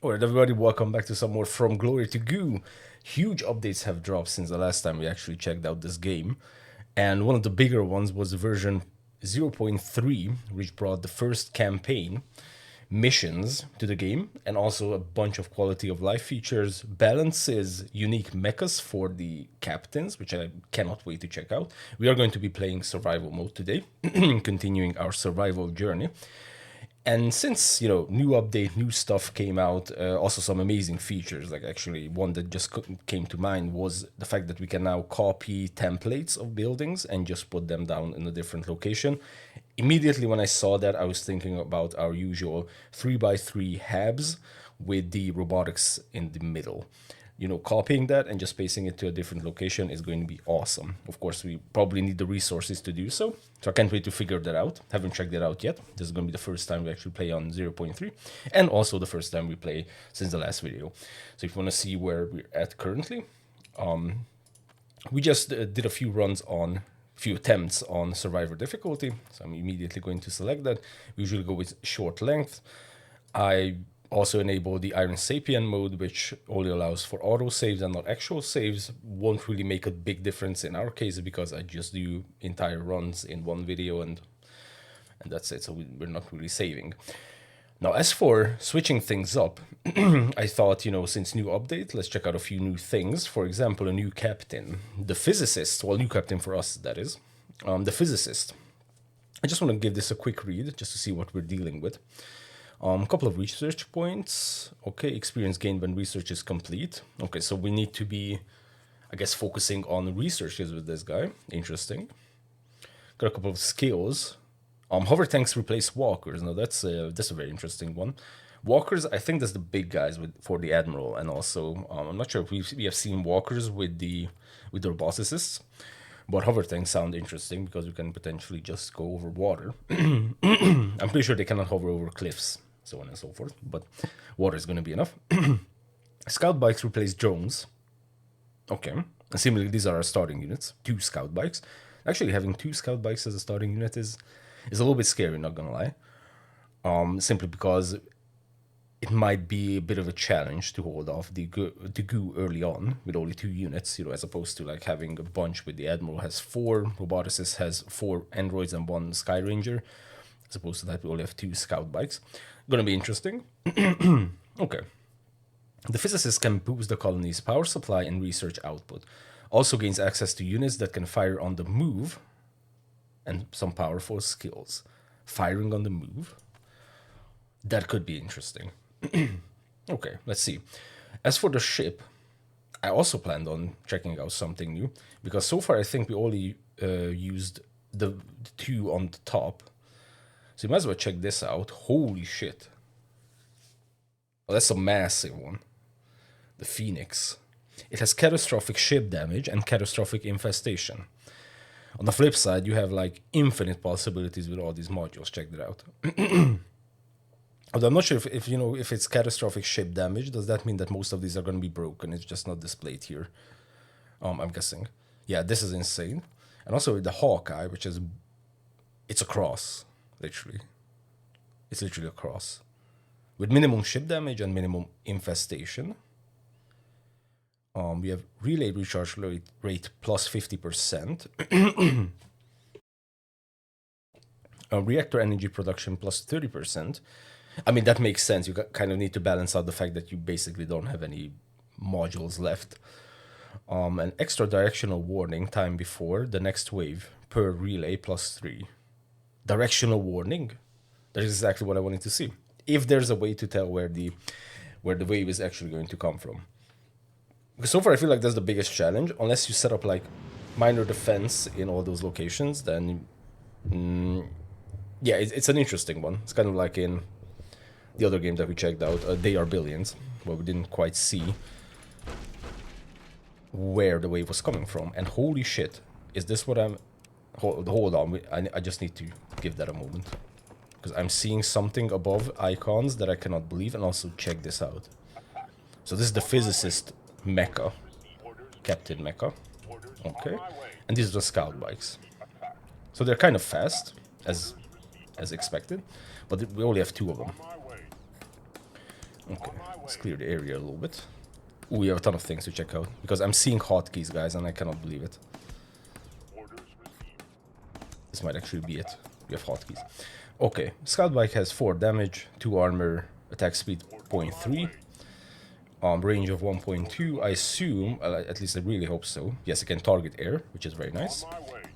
Alright, everybody, welcome back to some more From Glory to Goo. Huge updates have dropped since the last time we actually checked out this game. And one of the bigger ones was version 0.3, which brought the first campaign missions to the game, and also a bunch of quality of life features, balances, unique mechas for the captains, which I cannot wait to check out. We are going to be playing survival mode today, continuing our survival journey. And since, new update, new stuff came out, also some amazing features, like actually one that just came to mind was the fact that we can now copy templates of buildings and just put them down in a different location. Immediately when I saw that, I was thinking about our usual 3x3 habs with the robotics in the middle. Copying that and just pasting it to a different location is going to be awesome. Of course, we probably need the resources to do so. So I can't wait to figure that out. Haven't checked it out yet. This is going to be the first time we actually play on 0.3 and also the first time we play since the last video. So if you want to see where we're at currently, we just did a few attempts on survivor difficulty. So I'm immediately going to select that. We usually go with short length. I also enable the Iron Sapien mode, which only allows for auto saves and not actual saves. Won't really make a big difference in our case because I just do entire runs in one video and that's it. So we're not really saving. Now, as for switching things up, I thought, since new update, let's check out a few new things. For example, a new captain, the Physicist. Well, new captain for us, that is. The Physicist. I just want to give this a quick read just to see what we're dealing with. A couple of research points. Okay, experience gained when research is complete. Okay, so we need to be, I guess, focusing on researches with this guy. Interesting. Got a couple of skills. Hover tanks replace walkers. Now that's a very interesting one. Walkers, I think that's the big guys for the admiral, and also I'm not sure if we have seen walkers with the roboticists, but hover tanks sound interesting because we can potentially just go over water. I'm pretty sure they cannot hover over cliffs, so on and so forth, but water is going to be enough. Scout bikes replace drones. Okay. And similarly, these are our starting units. 2 scout bikes. Actually, having 2 scout bikes as a starting unit is a little bit scary, not gonna lie. Simply because it might be a bit of a challenge to hold off the goo early on with only 2 units, as opposed to like having a bunch with the Admiral has 4, Roboticist has 4 androids and 1 Sky Ranger, as opposed to that we only have 2 scout bikes. Gonna be interesting. Okay. The Physicist can boost the colony's power supply and research output. Also gains access to units that can fire on the move and some powerful skills. Firing on the move. That could be interesting. Okay, let's see. As for the ship, I also planned on checking out something new, because so far I think we only used the 2 on the top. So you might as well check this out. Holy shit. Well, that's a massive one. The Phoenix. It has catastrophic ship damage and catastrophic infestation. On the flip side, you have like infinite possibilities with all these modules. Check that out. Although I'm not sure if it's catastrophic ship damage, does that mean that most of these are going to be broken? It's just not displayed here. I'm guessing. Yeah, this is insane. And also with the Hawkeye, it's a cross, literally. It's literally a cross. With minimum ship damage and minimum infestation. We have relay recharge rate plus 50%. Reactor energy production plus 30%. I mean, that makes sense. You kind of need to balance out the fact that you basically don't have any modules left. An extra directional warning time before the next wave per relay plus 3. Directional warning? That is exactly what I wanted to see. If there's a way to tell where the wave is actually going to come from. Because so far I feel like that's the biggest challenge. Unless you set up like minor defense in all those locations, then yeah, it's an interesting one. It's kind of like in the other game that we checked out, They Are Billions, where we didn't quite see where the wave was coming from. And holy shit, is this what I'm... Hold on, I just need to give that a moment. Because I'm seeing something above icons that I cannot believe, and also check this out. So this is the Physicist mecha, Captain Mecha. Okay, and these are the scout bikes. So they're kind of fast, as expected, but we only have 2 of them. Okay, let's clear the area a little bit. Ooh, we have a ton of things to check out, because I'm seeing hotkeys, guys, and I cannot believe it. This might actually be it. We have hotkeys. Okay, Scout Bike has 4 damage, 2 armor, attack speed 0.3, range of 1.2. I assume, at least I really hope so. Yes, it can target air, which is very nice.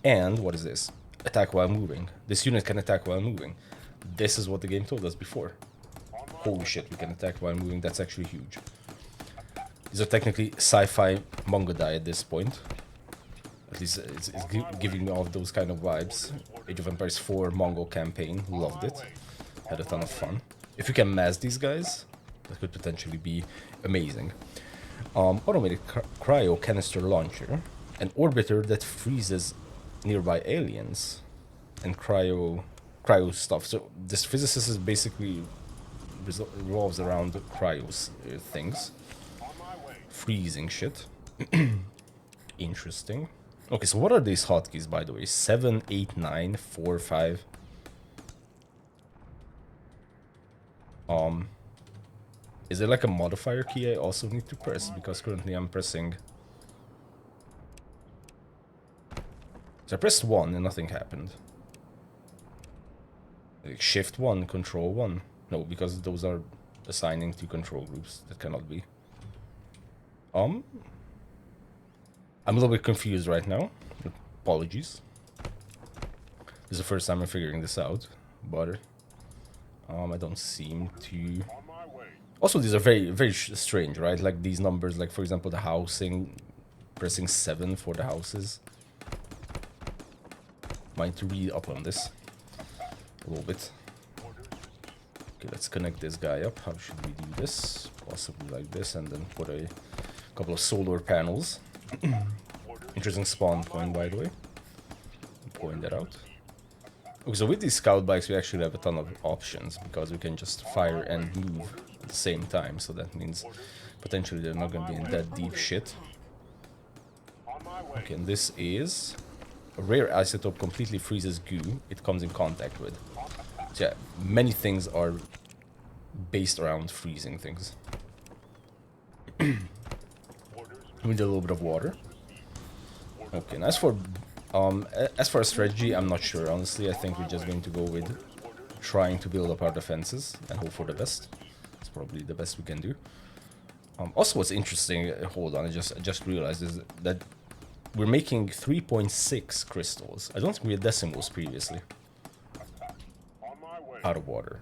And what is this? Attack while moving. This unit can attack while moving. This is what the game told us before. Holy shit, we can attack while moving. That's actually huge. These are technically sci-fi manga die at this point. At least it's giving me all of those kind of vibes. Age of Empires 4 Mongol campaign, loved it. Had a ton of fun. If you can mass these guys, that could potentially be amazing. Automated cryo canister launcher, an orbiter that freezes nearby aliens, and cryo stuff. So this physicist is basically revolves around cryos things, freezing shit. Interesting. Okay, so what are these hotkeys, by the way? 7, 8, 9, 4, 5. Is there like a modifier key I also need to press? Because currently I'm pressing... So I pressed 1 and nothing happened. Like shift 1, control 1. No, because those are assigning to control groups. That cannot be. I'm a little bit confused right now. Apologies. This is the first time I'm figuring this out, but I don't seem to... Also, these are very, very strange, right? Like these numbers, like for example, the housing, pressing 7 for the houses. Mind to read up on this a little bit. Okay, let's connect this guy up. How should we do this? Possibly like this, and then put a couple of solar panels. Interesting spawn point, by the way. Point that out. Okay, so with these scout bikes, we actually have a ton of options, because we can just fire and move at the same time. So that means potentially they're not going to be in that deep shit. Okay, and this is a rare isotope, completely freezes goo it comes in contact with. So yeah, many things are based around freezing things. We need a little bit of water. Okay, and as for a strategy, I'm not sure, honestly. I think we're just going to go with trying to build up our defenses and hope for the best. It's probably the best we can do. Also, what's interesting, hold on, I just realized is that we're making 3.6 crystals. I don't think we had decimals previously. Out of water.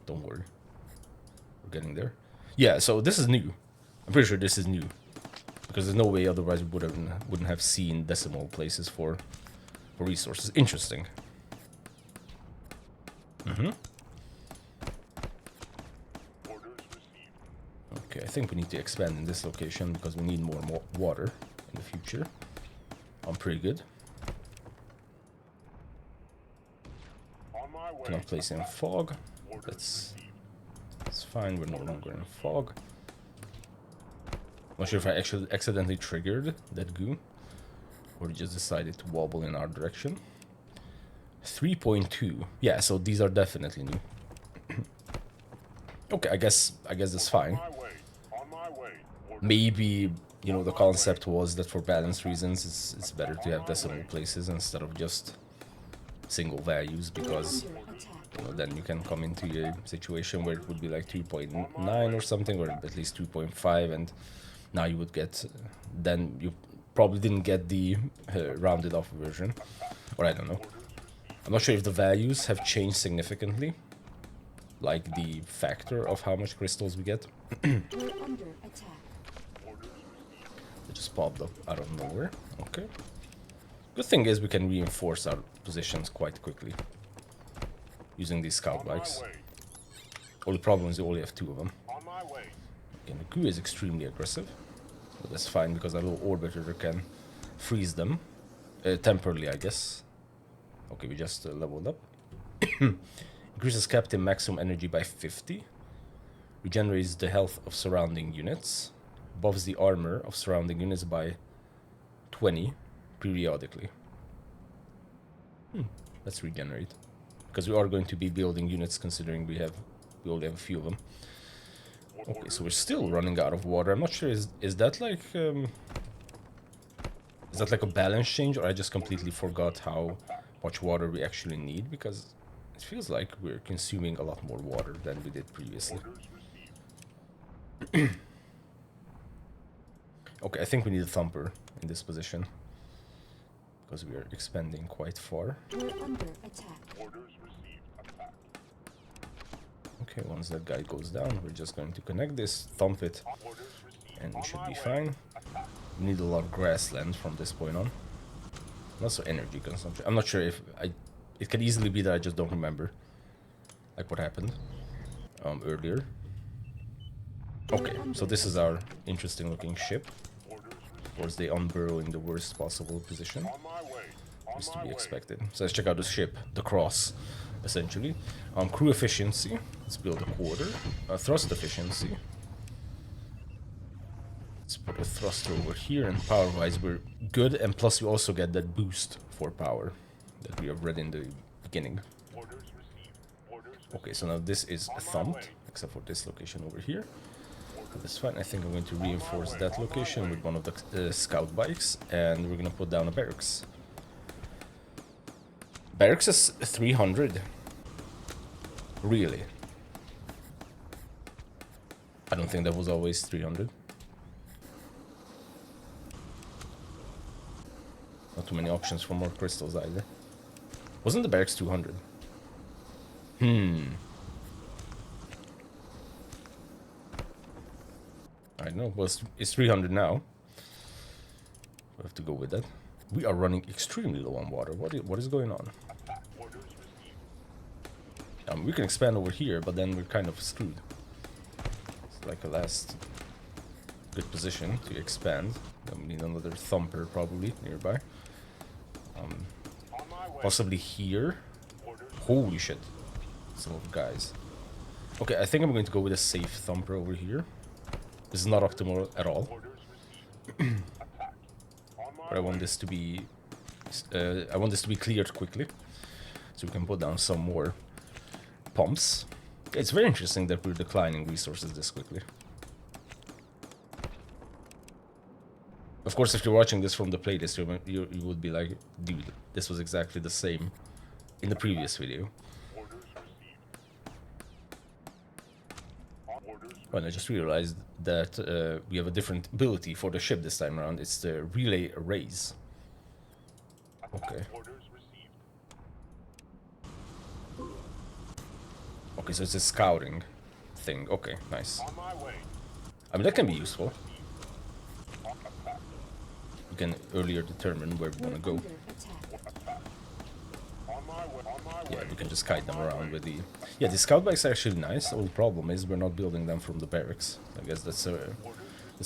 Don't worry. We're getting there. Yeah, so this is new. I'm pretty sure this is new. Because there's no way otherwise we wouldn't have seen decimal places for resources. Interesting. Okay, I think we need to expand in this location because we need more water in the future. I'm pretty good. Cannot place in fog. That's fine, we're no longer in fog. Not sure if I actually accidentally triggered that goo, or just decided to wobble in our direction. 3.2. Yeah, so these are definitely new. Okay, I guess that's fine. Maybe, you know, the concept was that for balance reasons, it's better to have decimal places instead of just single values, because you know, then you can come into a situation where it would be like 2.9 or something, or at least 2.5, and now you would get, then you probably didn't get the rounded off version, or I don't know. I'm not sure if the values have changed significantly, like the factor of how much crystals we get. It just popped up out of nowhere. Okay. Good thing is we can reinforce our positions quite quickly using these scout bikes. Only problem is we only have 2 of them. Okay, the crew is extremely aggressive, but that's fine because our little orbiter can freeze them temporarily, I guess. Okay, we just leveled up. Increases captain maximum energy by 50. Regenerates the health of surrounding units. Buffs the armor of surrounding units by 20 periodically. Let's regenerate, because we are going to be building units considering we only have a few of them. Okay, so we're still running out of water. I'm not sure, is that like a balance change, or I just completely forgot how much water we actually need? Because it feels like we're consuming a lot more water than we did previously. Okay, I think we need a thumper in this position, because we are expanding quite far. We're under attack. Okay, once that guy goes down, we're just going to connect this, thump it, and we should be fine. We need a lot of grassland from this point on. And also energy consumption. I'm not sure if it can easily be that I just don't remember, like what happened earlier. Okay, so this is our interesting looking ship. Of course, they unburrow in the worst possible position. Is to be expected. So let's check out the ship, the Cross, essentially. Crew efficiency, let's build a quarter. Thrust efficiency. Let's put a thruster over here, and power-wise we're good, and plus we also get that boost for power that we have read in the beginning. Okay, so now this is thumped, except for this location over here. That's fine. I think I'm going to reinforce that location with one of the scout bikes, and we're gonna put down a barracks. Barracks is 300. Really? I don't think that was always 300. Not too many options for more crystals either. Wasn't the barracks 200? I know. Well, it's 300 now. We have to go with that. We are running extremely low on water. What is going on? We can expand over here, but then we're kind of screwed. It's like a last good position to expand. Then we need another thumper probably nearby. Possibly here. Holy shit. It's a lot of guys. Okay, I think I'm going to go with a safe thumper over here. This is not optimal at all. But I want this to be cleared quickly, so we can put down some more pumps. It's very interesting that we're declining resources this quickly. Of course, if you're watching this from the playlist, you would be like, dude, this was exactly the same in the previous video. Well, I just realized that we have a different ability for the ship this time around. It's the relay arrays. Okay. Okay, so it's a scouting thing. Okay, nice. I mean, that can be useful. You can earlier determine where we want to go. Yeah, we can just kite them around with the... Yeah, the scout bikes are actually nice. The only problem is we're not building them from the barracks. I guess that's a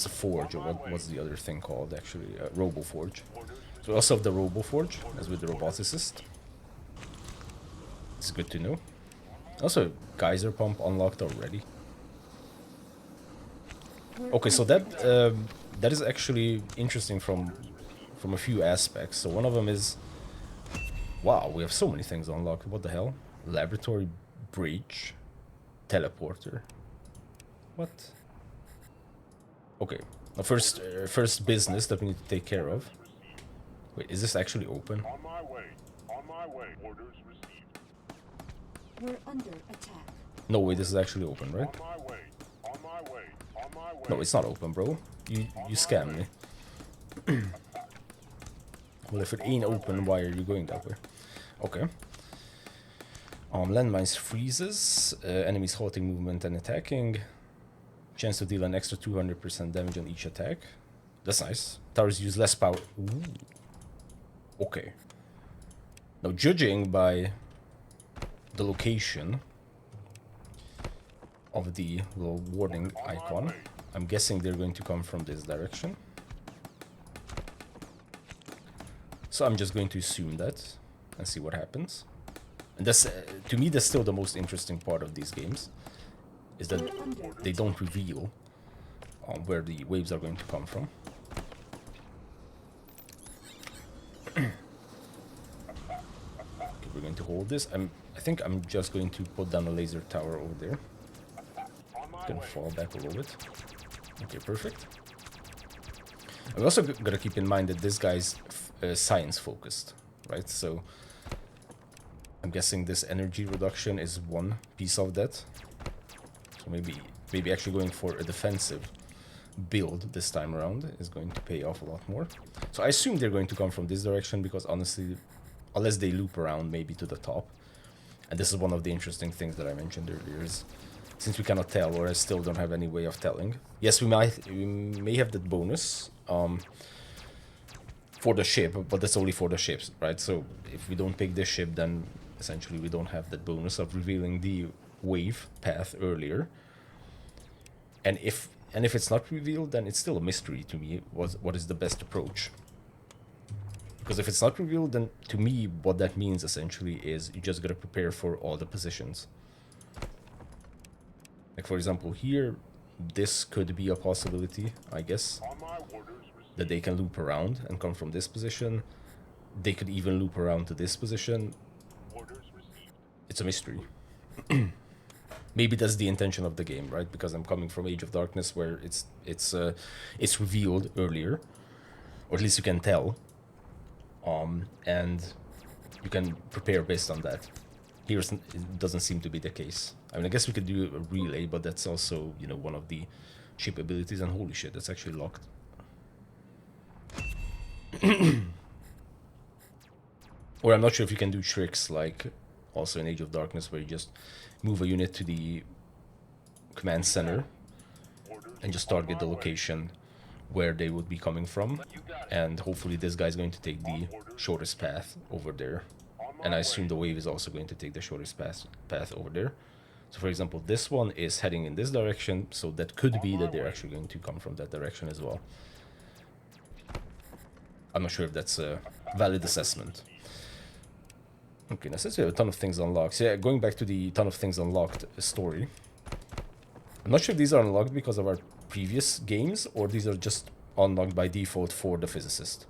forge, or what's the other thing called, actually? Robo forge. So we also have the robo forge, as with the roboticist. It's good to know. Also, geyser pump unlocked already. Okay, so that is actually interesting from a few aspects. So one of them is... Wow, we have so many things unlocked. What the hell? Laboratory bridge. Teleporter. What? Okay. Now first business that we need to take care of. Wait, is this actually open? On my way. On my way. Orders received. We're under attack. No way, this is actually open, right? On my way. On my way. On my way. No, it's not open, bro. You scam me. Well, if it ain't open, why are you going that way? Okay. Landmines freezes. Enemies halting movement and attacking. Chance to deal an extra 200% damage on each attack. That's nice. Towers use less power. Ooh. Okay. Now, judging by the location of the little warning icon, I'm guessing they're going to come from this direction. So I'm just going to assume that and see what happens. And that's, to me, that's still the most interesting part of these games, is that they don't reveal where the waves are going to come from. Okay, we're going to hold this. I think I'm just going to put down a laser tower over there. Gonna fall back a little bit. Okay, perfect. I'm also gonna keep in mind that this guy's science focused, right? So I'm guessing this energy reduction is one piece of that. So maybe actually going for a defensive build this time around is going to pay off a lot more. So I assume they're going to come from this direction because honestly, unless they loop around maybe to the top. And this is one of the interesting things that I mentioned earlier is since we cannot tell, or I still don't have any way of telling. Yes, we may have that bonus for the ship, but that's only for the ships, right? So if we don't pick this ship, then essentially we don't have that bonus of revealing the wave path earlier. And if it's not revealed, then it's still a mystery to me what is the best approach. Because if it's not revealed, then to me what that means essentially is you just gotta prepare for all the positions. Like for example here, this could be a possibility, I guess, On my orders received. that they can loop around and come from this position. They could even loop around to this position. Orders received. It's a mystery. Maybe that's the intention of the game, right? Because I'm coming from Age of Darkness where it's revealed earlier, or at least you can tell, and you can prepare based on that. Here it doesn't seem to be the case. I mean, I guess we could do a relay, but that's also, you know, one of the ship abilities, and holy shit, that's actually locked. Or I'm not sure if you can do tricks like also in Age of Darkness where you just move a unit to the command center and just target the location where they would be coming from, and hopefully this guy's going to take the shortest path over there, and I assume the wave is also going to take the shortest path over there. So for example, this one is heading in this direction, so that could be that they're actually going to come from that direction as well. I'm not sure if that's a valid assessment. Okay, now since we have a ton of things unlocked, so yeah, going back to the ton of things unlocked story, I'm not sure if these are unlocked because of our previous games, or these are just unlocked by default for the Physicist.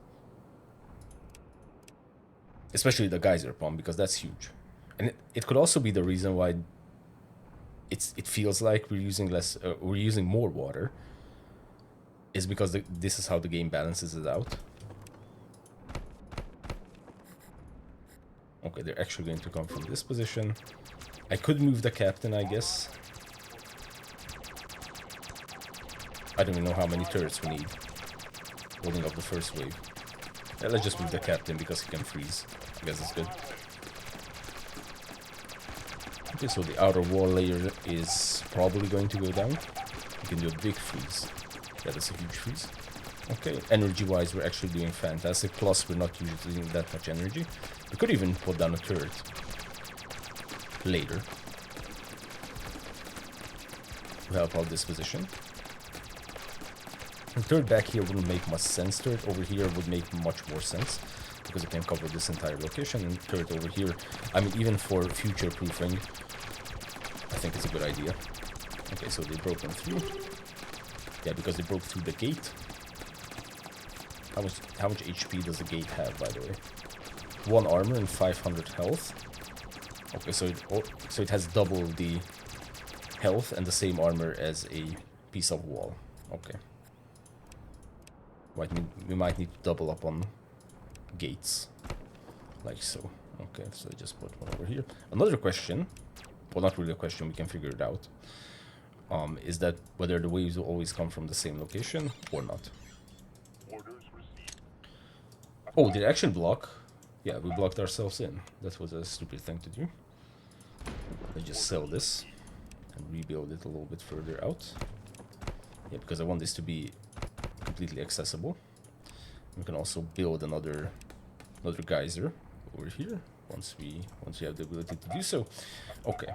Especially the geyser pump, because that's huge. And it could also be the reason why it feels like we're using more water, is because this is how the game balances it out. Okay, they're actually going to come from this position. I could move the captain, I guess. I don't even know how many turrets we need holding up the first wave. Yeah, let's just move the captain because he can freeze. I guess that's good. Okay, so the outer wall layer is probably going to go down. We can do a big freeze. Yeah, that's a huge freeze. Okay, energy-wise, we're actually doing fantastic. Plus, we're not using that much energy. We could even put down a turret later to help out this position. The turret back here wouldn't make much sense. Turret over here would make much more sense because it can cover this entire location. And turret over here, I mean, even for future proofing, I think it's a good idea. Okay, so they broke them through. Yeah, because they broke through the gate. How much HP does the gate have, by the way? 1 armor and 500 health. Okay, so it has double the health and the same armor as a piece of wall. Okay. We might need to double up on gates, like so. Okay, so I just put one over here. Another question, well, not really a question, we can figure it out. Is that whether the waves will always come from the same location or not? Oh, did it actually block? Yeah, we blocked ourselves in. That was a stupid thing to do. Let's just sell this and rebuild it a little bit further out. Yeah, because I want this to be completely accessible. We can also build another geyser over here once we have the ability to do so. Okay.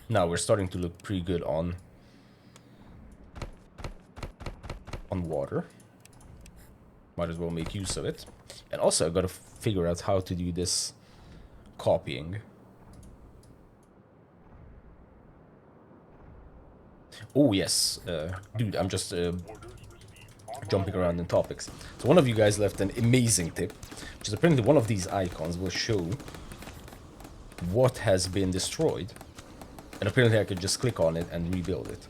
Now we're starting to look pretty good on water. Might as well make use of it. And also I've got to figure out how to do this copying. Oh yes, dude, I'm just jumping around in topics. So one of you guys left an amazing tip, which is apparently one of these icons will show what has been destroyed And apparently I could just click on it and rebuild it.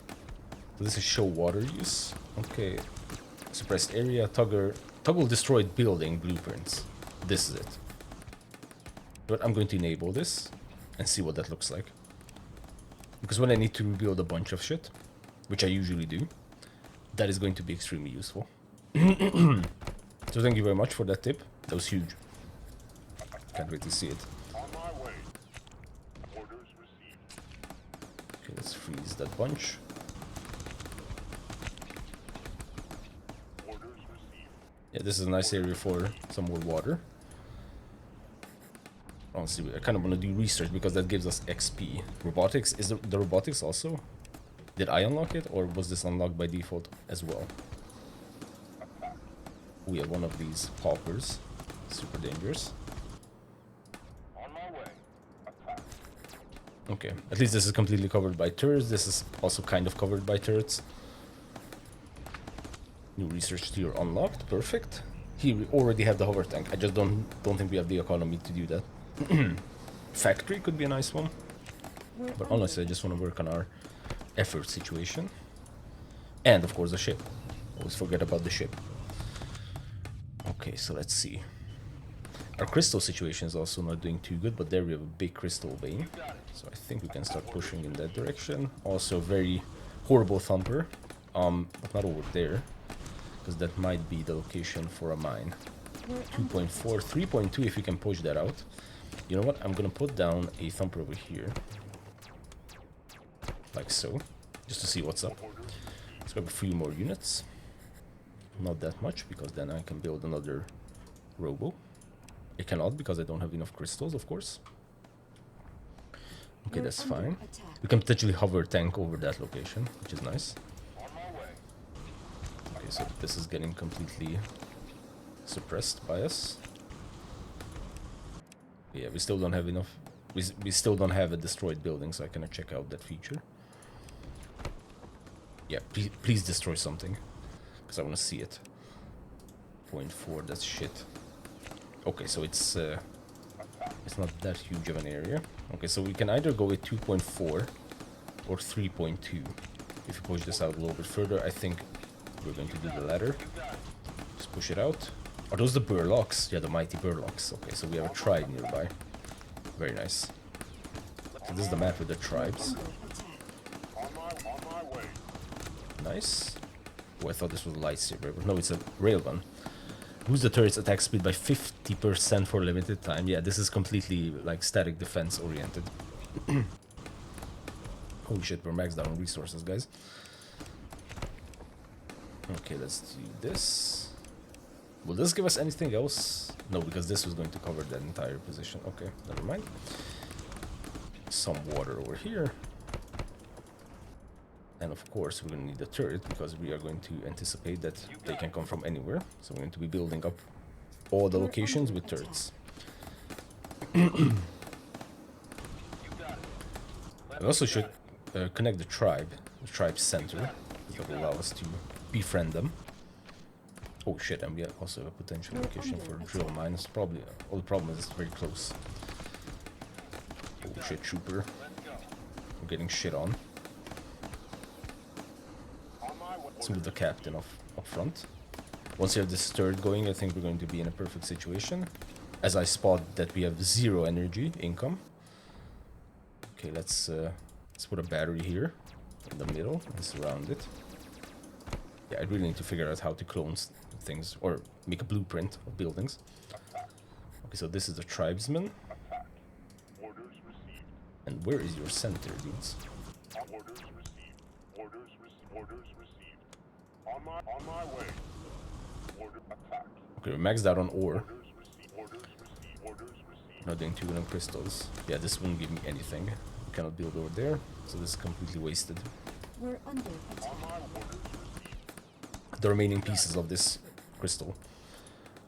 So this is show water use. Okay. Suppressed area, toggle destroyed building blueprints. This is it. But I'm going to enable this and see what that looks like. Because when I need to rebuild a bunch of shit, which I usually do, that is going to be extremely useful. So thank you very much for that tip. That was huge. Can't wait to see it. On my way. Orders received. Okay, let's freeze that bunch. Orders received. Yeah, this is a nice area for some more water. Honestly, I kind of want to do research because that gives us XP. Robotics, is the robotics also? Did I unlock it, or was this unlocked by default as well? We have one of these poppers. Super dangerous. On my way. Attack. Okay, at least this is completely covered by turrets. This is also kind of covered by turrets. New research tier unlocked. Perfect. Here we already have the hover tank. I just don't think we have the economy to do that. Factory could be a nice one. But honestly, I just want to work on our effort situation. And of course the ship. Always forget about the ship. Okay, so let's see. Our crystal situation is also not doing too good, but there we have a big crystal vein. So I think we can start pushing in that direction. Also very horrible thumper. But not over there. Because that might be the location for a mine. 2.4, 3.2 if we can push that out. You know what? I'm gonna put down a thumper over here. Like so. Just to see what's up. Let's grab a few more units. Not that much, because then I can build another robo. I cannot because I don't have enough crystals, of course. Okay, that's fine. We can potentially hover tank over that location, which is nice. Okay, so this is getting completely suppressed by us. Yeah, we still don't have enough. We still don't have a destroyed building, so I cannot check out that feature. Yeah, please destroy something. Because I want to see it. 0.4, that's shit. Okay, so it's not that huge of an area. Okay, so we can either go with 2.4 or 3.2. If we push this out a little bit further, I think we're going to do the latter. Just push it out. Are those the burlocks? Yeah, the mighty burlocks. Okay, so we have a tribe nearby. Very nice. So this is the map with the tribes. Nice. Oh, I thought this was a lightsaber, but no, it's a railgun. Boost the turret's attack speed by 50% for a limited time. Yeah, this is completely like static defense oriented. Holy shit, we're maxed out on resources, guys. Okay, let's do this. Will this give us anything else? No, because this was going to cover that entire position. Okay, never mind. Some water over here. And of course, we're going to need a turret because we are going to anticipate that they can come from anywhere. So we're going to be building up all the locations with turrets. I also should connect the tribe center. That will allow us to befriend them. Oh shit, and we also have a potential location for drill mines. Probably, all the problem is it's very close. Oh shit, trooper. We're getting shit on. Let's move the captain up front. Once you have this turret going, I think we're going to be in a perfect situation. As I spot that we have 0 energy income. Okay, let's put a battery here in the middle and surround it. Yeah, I really need to figure out how to clone things or make a blueprint of buildings. Okay, so this is the tribesman. And where is your center, dudes? Orders received. Orders received. On my way. Order attack. Okay, we're maxed out on ore. Orders received. Orders received. Orders received. Not doing too good on crystals. Yeah, this wouldn't give me anything. We cannot build over there, so this is completely wasted. We're under attack. The remaining pieces of this crystal.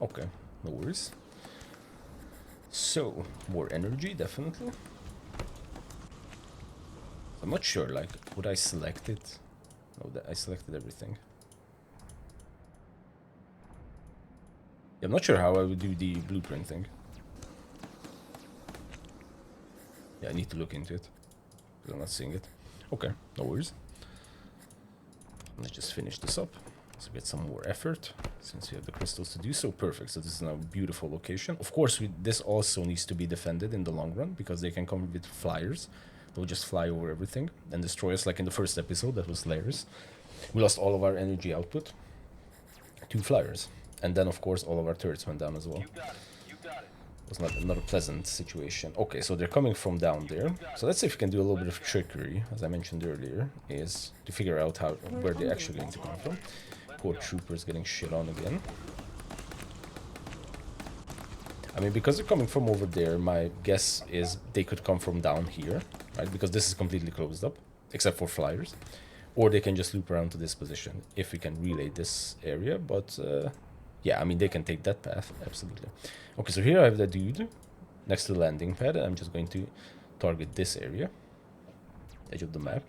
Okay, no worries. So, more energy, definitely. I'm not sure, like, would I select it? No, I selected everything. Yeah, I'm not sure how I would do the blueprint thing. Yeah, I need to look into it. I'm not seeing it. Okay, no worries. Let's just finish this up. So get some more effort, since we have the crystals to do so. Perfect. So this is now a beautiful location. Of course, this also needs to be defended in the long run, because they can come with flyers. They'll just fly over everything and destroy us, like in the first episode. That was layers. We lost all of our energy output to flyers. And then, of course, all of our turrets went down as well. You got it. You got it. It was not a pleasant situation. Okay, so they're coming from down there. So let's see if we can do a little bit of trickery, as I mentioned earlier, is to figure out where they're actually going to come from. Poor troopers getting shit on again. I mean, because they're coming from over there, my guess is they could come from down here, right? Because this is completely closed up, except for flyers. Or they can just loop around to this position, if we can relay this area, but... yeah, I mean, they can take that path, absolutely. Okay, so here I have the dude next to the landing pad, and I'm just going to target this area, edge of the map.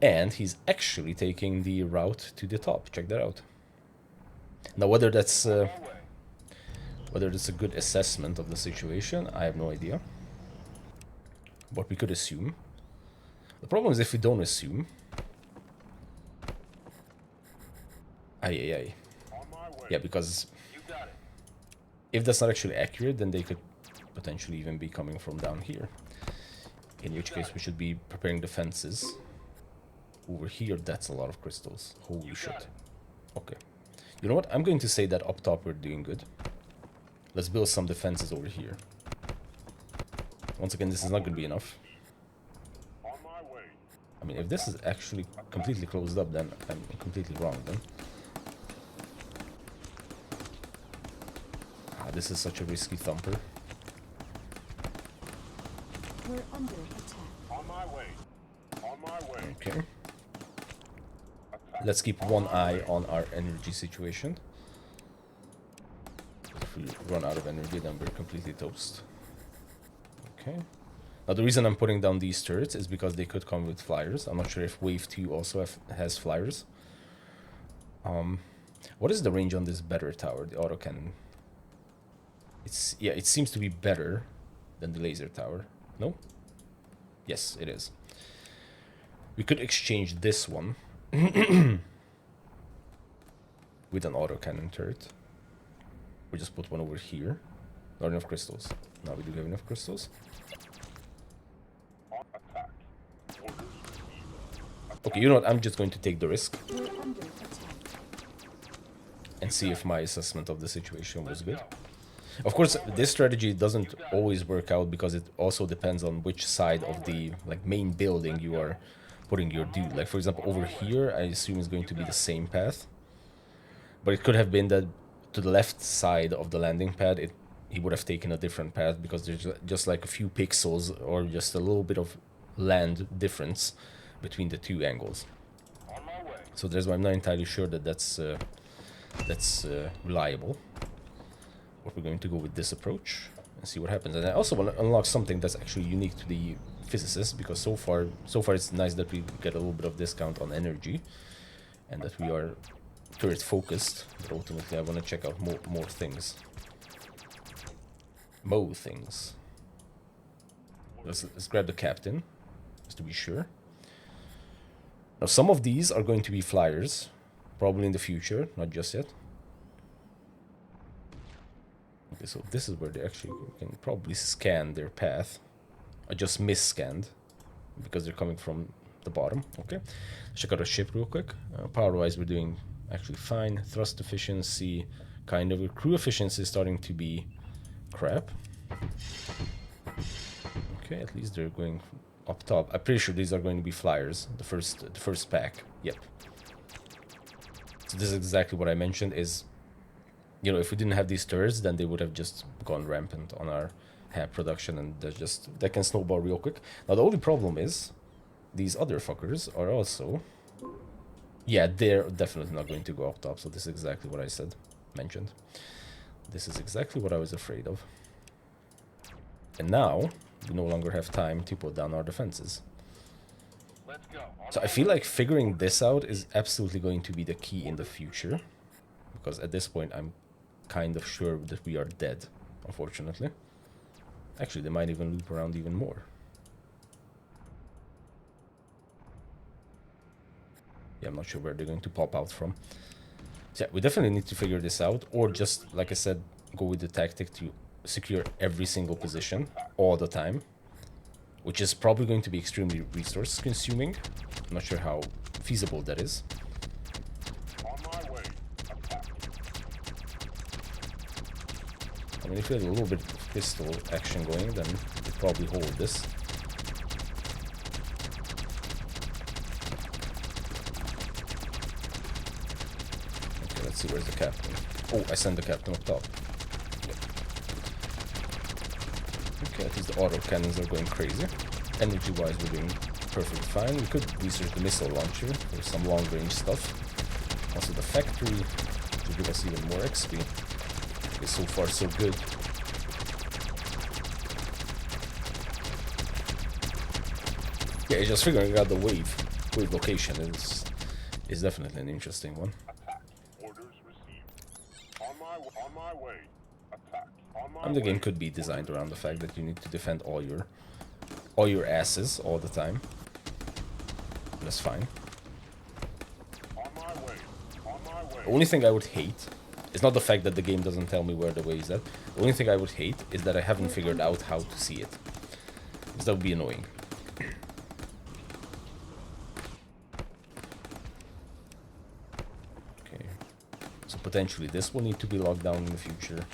And he's actually taking the route to the top. Check that out. Now, whether that's a good assessment of the situation, I have no idea. But we could assume. The problem is if we don't assume... Aye. Yeah, because if that's not actually accurate, then they could potentially even be coming from down here. In which case, we should be preparing defenses. Over here, that's a lot of crystals. Holy shit. Okay. You know what? I'm going to say that up top we're doing good. Let's build some defenses over here. Once again, this is not going to be enough. I mean, if this is actually completely closed up, then I'm completely wrong then. This is such a risky thumper. We're under attack. On my way. On my way. Okay. Let's keep one eye on our energy situation. If we run out of energy, then we're completely toast. Okay. Now, the reason I'm putting down these turrets is because they could come with flyers. I'm not sure if Wave 2 also has flyers. What is the range on this better tower, the autocannon? It seems to be better than the laser tower. No? Yes, it is. We could exchange this one with an autocannon turret. We just put one over here. Not enough crystals. Now we do have enough crystals. Okay, you know what? I'm just going to take the risk We're under attack. and see if my assessment of the situation was good. Of course, this strategy doesn't always work out because it also depends on which side of the main building you are putting your dude. Like, for example, over here, I assume it's going to be the same path. But it could have been that to the left side of the landing pad, he would have taken a different path because there's just like a few pixels or just a little bit of land difference between the two angles. So there's why I'm not entirely sure that that's reliable. But we're going to go with this approach and see what happens. And I also want to unlock something that's actually unique to the Physicist, because so far it's nice that we get a little bit of discount on energy and that we are turret focused. But ultimately, I want to check out more things. More things. Let's grab the captain, just to be sure. Now, some of these are going to be flyers, probably in the future, not just yet. Okay, so this is where they actually can probably scan their path. I just mis-scanned because they're coming from the bottom. Okay, check out our ship real quick. Power-wise, we're doing actually fine. Thrust efficiency, kind of. Crew efficiency is starting to be crap. Okay, at least they're going up top. I'm pretty sure these are going to be flyers. The first pack. Yep. So this is exactly what I mentioned. Is, you know, if we didn't have these turrets, then they would have just gone rampant on our production, and that can snowball real quick. Now the only problem is these other fuckers are also, yeah, they're definitely not going to go up top. So this is exactly what I mentioned. This is exactly what I was afraid of. And now we no longer have time to put down our defenses. Let's go. So I feel like figuring this out is absolutely going to be the key in the future, because at this point I'm kind of sure that we are dead, unfortunately. Actually, they might even loop around even more. Yeah, I'm not sure where they're going to pop out from. So yeah, we definitely need to figure this out, or just, like I said, go with the tactic to secure every single position all the time, which is probably going to be extremely resource consuming. I'm not sure how feasible that is. On my way. Attack. I mean, if we had a little bit of pistol action going, then we'd probably hold this. Okay, let's see, where's the captain? Oh, I sent the captain up top. Yep. Okay, at least the auto cannons are going crazy. Energy-wise, we're doing perfectly fine. We could research the missile launcher for some long-range stuff. Also the factory to give us even more XP. Okay, so far so good. Yeah, just figuring out the wave location is definitely an interesting one. Attack. Orders received. On my way. Attack. On my And the game way. could be designed around the fact that you need to defend all your asses all the time. That's fine. On my way. On my way. The only thing I would hate is not the fact that the game doesn't tell me where the way is at. The only thing I would hate is that I haven't figured out how to see it. Because that would be annoying. Okay. So potentially this will need to be locked down in the future.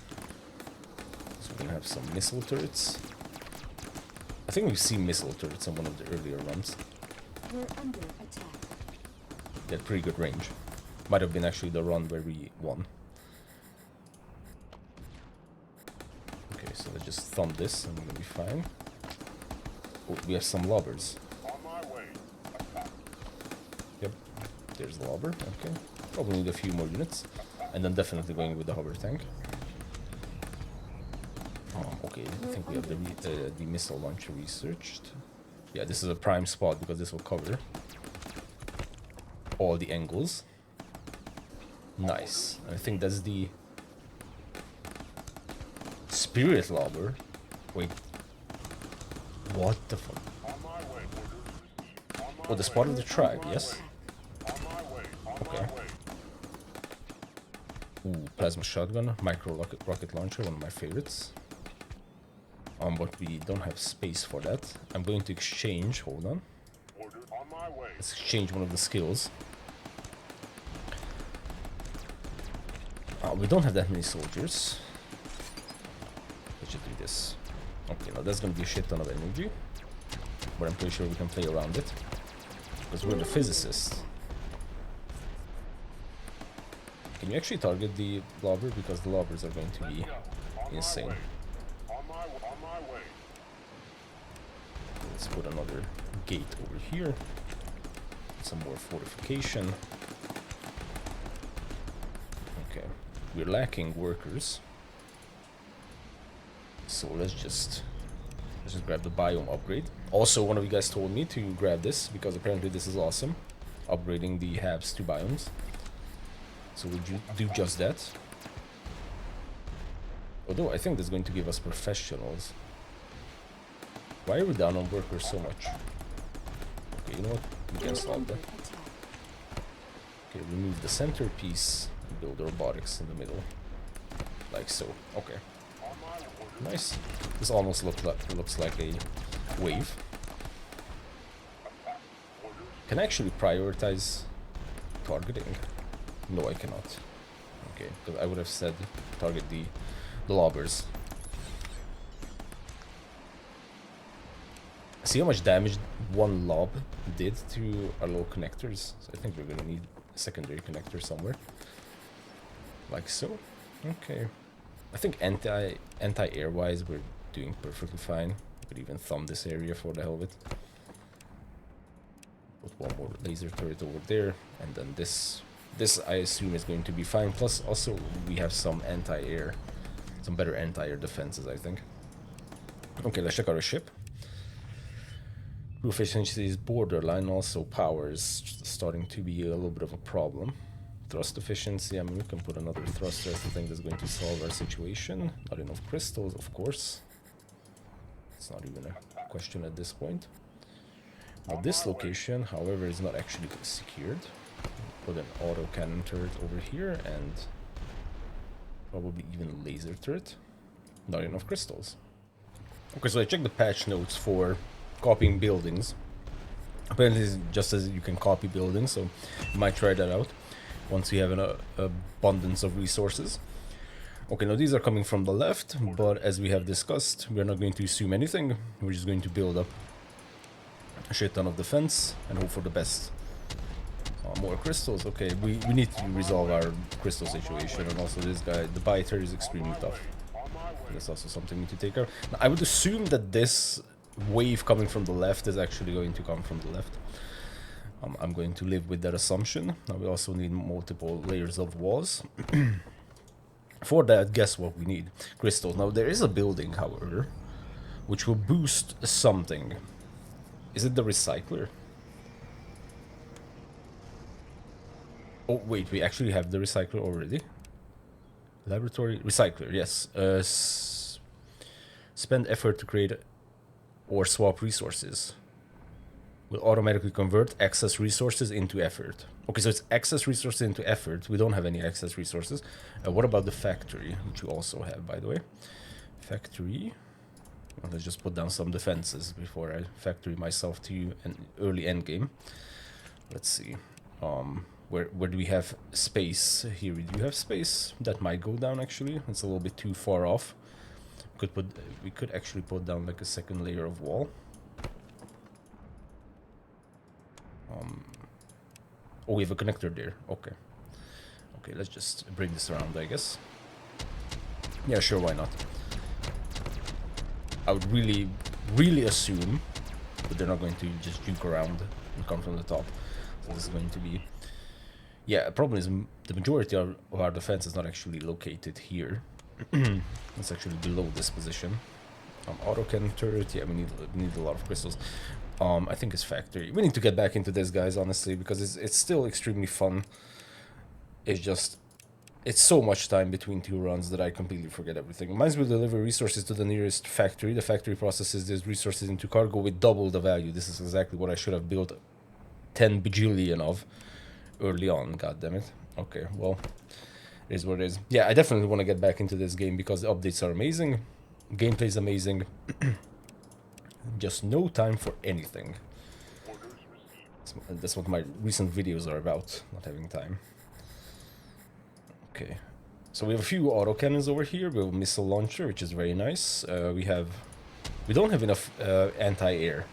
So we're gonna have some missile turrets. I think we've seen missile turrets in one of the earlier runs. We're under attack. They had pretty good range. Might have been actually the run where we won. Okay, so let's just thumb this and we're gonna be fine. Oh, we have some lobbers. On my way. Attack. Yep, there's the lobber. Okay, probably need a few more units. And then definitely going with the hover tank. Okay, I think we have the missile launcher researched. Yeah, this is a prime spot because this will cover all the angles. Nice. I think that's the spirit lobber. Wait. What the fuck? On my way. Orders received. On my Oh, the spot of the tribe, yes? On my way. On Okay. my way. Ooh, plasma shotgun, micro rocket launcher, one of my favorites. But we don't have space for that. I'm going to exchange, hold on. Order on my way. Let's exchange one of the skills. We don't have that many soldiers. Let's just do this. Okay, now that's gonna be a shit ton of energy. But I'm pretty sure we can play around it. Because we're the physicist. Can you actually target the lobber? Because the lobbers are going to be insane. On my way. Let's put another gate over here. Some more fortification. Okay, we're lacking workers. So let's just grab the biome upgrade. Also, one of you guys told me to grab this because apparently this is awesome. Upgrading the habs to biomes. So we'll do just that. Although I think that's going to give us professionals. Why are we down on workers so much? Okay, you know what? We can solve that. Okay, remove the centerpiece. Build the robotics in the middle. Like so. Okay. Nice. This almost looks like a wave. Can I actually prioritize targeting? No, I cannot. Okay, because I would have said target the lobbers. See how much damage one lob did to our little connectors? So I think we're gonna need a secondary connector somewhere. Like so. Okay. I think anti-air wise we're doing perfectly fine. We could even thumb this area for the hell of it. Put one more laser turret over there, and then this I assume is going to be fine. Plus also we have some anti-air, some better anti-air defenses, I think. Okay, let's check out our ship. Crew efficiency is borderline, also power is starting to be a little bit of a problem. Thrust efficiency, I mean, we can put another thruster. I think that's going to solve our situation. Not enough crystals, of course. It's not even a question at this point. Now this location, however, is not actually secured. put an auto cannon turret over here and probably even a laser turret. Not enough crystals. Okay, so I checked the patch notes for copying buildings. Apparently it's just as you can copy buildings, so you might try that out once we have an abundance of resources. Okay, now these are coming from the left, but as we have discussed, we're not going to assume anything. We're just going to build up a shit ton of defense and hope for the best. More crystals. Okay, we need to resolve our crystal situation, and also this guy, the biter, is extremely tough. That's also something we need to take care of. Now, I would assume that this wave coming from the left is actually going to come from the left. I'm going to live with that assumption. Now we also need multiple layers of walls. For that, guess what we need? Crystals. Now there is a building, however, which will boost something. Is it the recycler? Oh wait, we actually have the recycler already. Laboratory recycler, yes. Spend effort to create or swap resources. Will automatically convert excess resources into effort. Okay, so it's excess resources into effort. We don't have any excess resources. What about the factory, which you also have, by the way? Factory. Well, let's just put down some defenses before I factory myself to an early endgame. Let's see. Where do we have space? Here we do have space. That might go down actually. It's a little bit too far off. We could actually put down like a second layer of wall. Oh, we have a connector there. Okay. Okay, let's just bring this around, I guess. Yeah, sure, why not? I would really assume that they're not going to just juke around and come from the top. So this is going to be... Yeah, the problem is the majority of our defense is not actually located here. It's actually below this position. Auto cannon turret, yeah, we need a lot of crystals. I think it's factory. We need to get back into this, guys, honestly, because it's still extremely fun. It's just... It's so much time between two runs that I completely forget everything. Mines will deliver resources to the nearest factory. The factory processes these resources into cargo with double the value. This is exactly what I should have built 10 bajillion of early on, god damn it. Okay, well, it is what it is. Yeah, I definitely want to get back into this game because the updates are amazing. Gameplay is amazing. Just no time for anything. That's what my recent videos are about, not having time. Okay, so we have a few autocannons over here. We have a missile launcher, which is very nice. We don't have enough anti-air.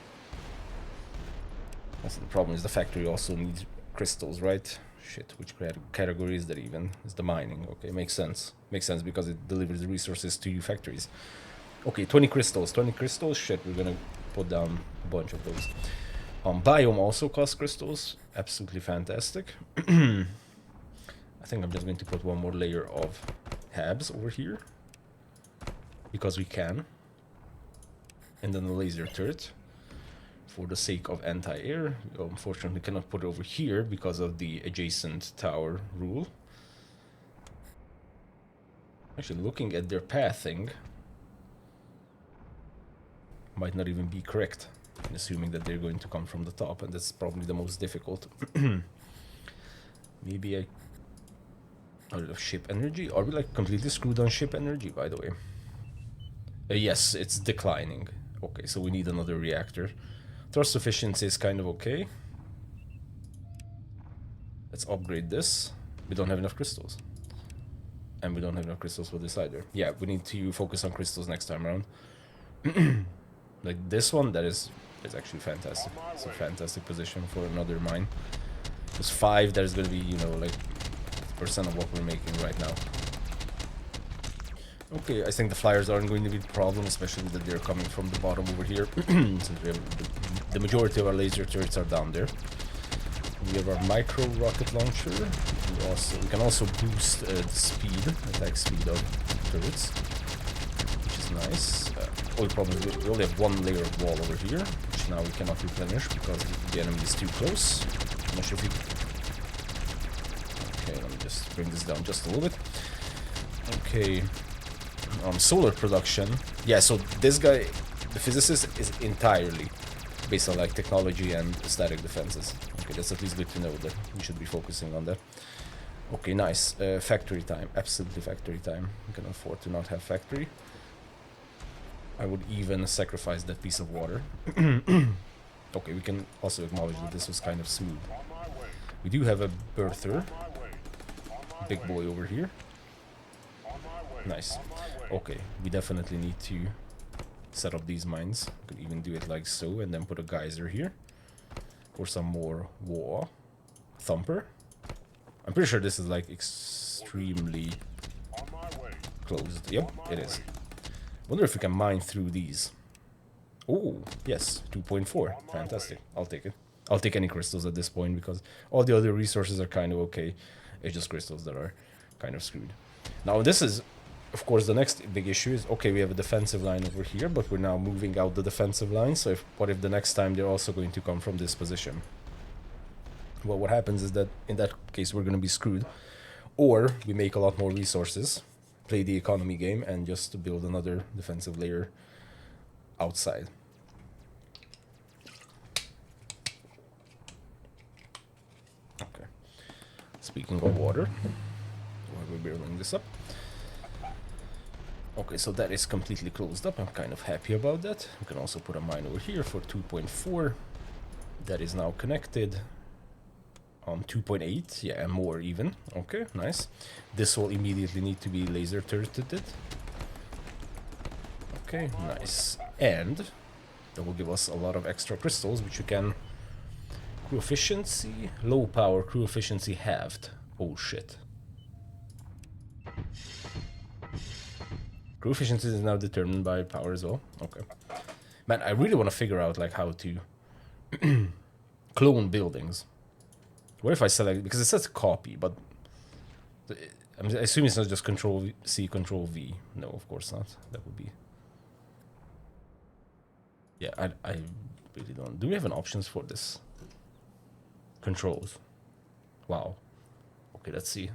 That's the problem. Is the factory also needs crystals, right? Shit, which category is that even? It's the mining. Okay, makes sense. Makes sense because it delivers resources to factories. Okay, 20 crystals. 20 crystals. Shit, we're gonna put down a bunch of those. Biome also costs crystals. Absolutely fantastic. I think I'm just going to put one more layer of habs over here. Because we can. And then a laser turret. For the sake of anti-air. Unfortunately cannot put it over here because of the adjacent tower rule. Actually, looking at their pathing might not even be correct. Assuming that they're going to come from the top, and that's probably the most difficult. Maybe I... ship energy? Are we like completely screwed on ship energy, by the way? Yes, it's declining. Okay, so we need another reactor. Thrust efficiency is kind of okay. Let's upgrade this. We don't have enough crystals. And we don't have enough crystals for this either. Yeah, we need to focus on crystals next time around. Like this one, it's actually fantastic. It's a fantastic position for another mine. There's 5, there's gonna be, you know, like percent of what we're making right now. Okay, I think the flyers aren't going to be the problem, especially that they're coming from the bottom over here. Since we have the majority of our laser turrets are down there. We have our micro rocket launcher. We can also boost the attack speed of turrets, which is nice. Only problem is we only have one layer of wall over here, which now we cannot replenish because the enemy is too close. I'm not sure if we... Okay, let me just bring this down just a little bit. Okay. Solar production. Yeah, so this guy, the physicist, is entirely based on like technology and static defenses. Okay, that's at least good to know that we should be focusing on that. Okay, nice. Factory time. Absolutely factory time. We can afford to not have factory. I would even sacrifice that piece of water. Okay, we can also acknowledge that this was kind of smooth. We do have a birther. Big boy over here. Nice. Okay, we definitely need to set up these mines. Could even do it like so and then put a geyser here. For some more war. Thumper. I'm pretty sure this is like extremely closed. Yep, it is. Wonder if we can mine through these. Oh, yes, 2.4. Fantastic. I'll take it. I'll take any crystals at this point because all the other resources are kind of okay. It's just crystals that are kind of screwed. Now this is, of course, the next big issue is, okay, we have a defensive line over here, but we're now moving out the defensive line. So what if the next time they're also going to come from this position? Well, what happens is that in that case, we're going to be screwed. Or we make a lot more resources, play the economy game, and just build another defensive layer outside. Okay. Speaking of water, while we're building this up. Okay, so that is completely closed up. I'm kind of happy about that. We can also put a mine over here for 2.4. That is now connected. 2.8, yeah, and more even. Okay, nice. This will immediately need to be laser turreted. Okay, nice. And that will give us a lot of extra crystals, which you can... Crew efficiency, low power, crew efficiency halved. Oh shit. Crew efficiency is now determined by power as well. Okay. Man, I really want to figure out like how to clone buildings. What if I select, because it says copy, but I assume it's not just Control C, Control V. No, of course not. That would be... Yeah, I really don't. Do we have an options for this? Controls. Wow. Okay, let's see.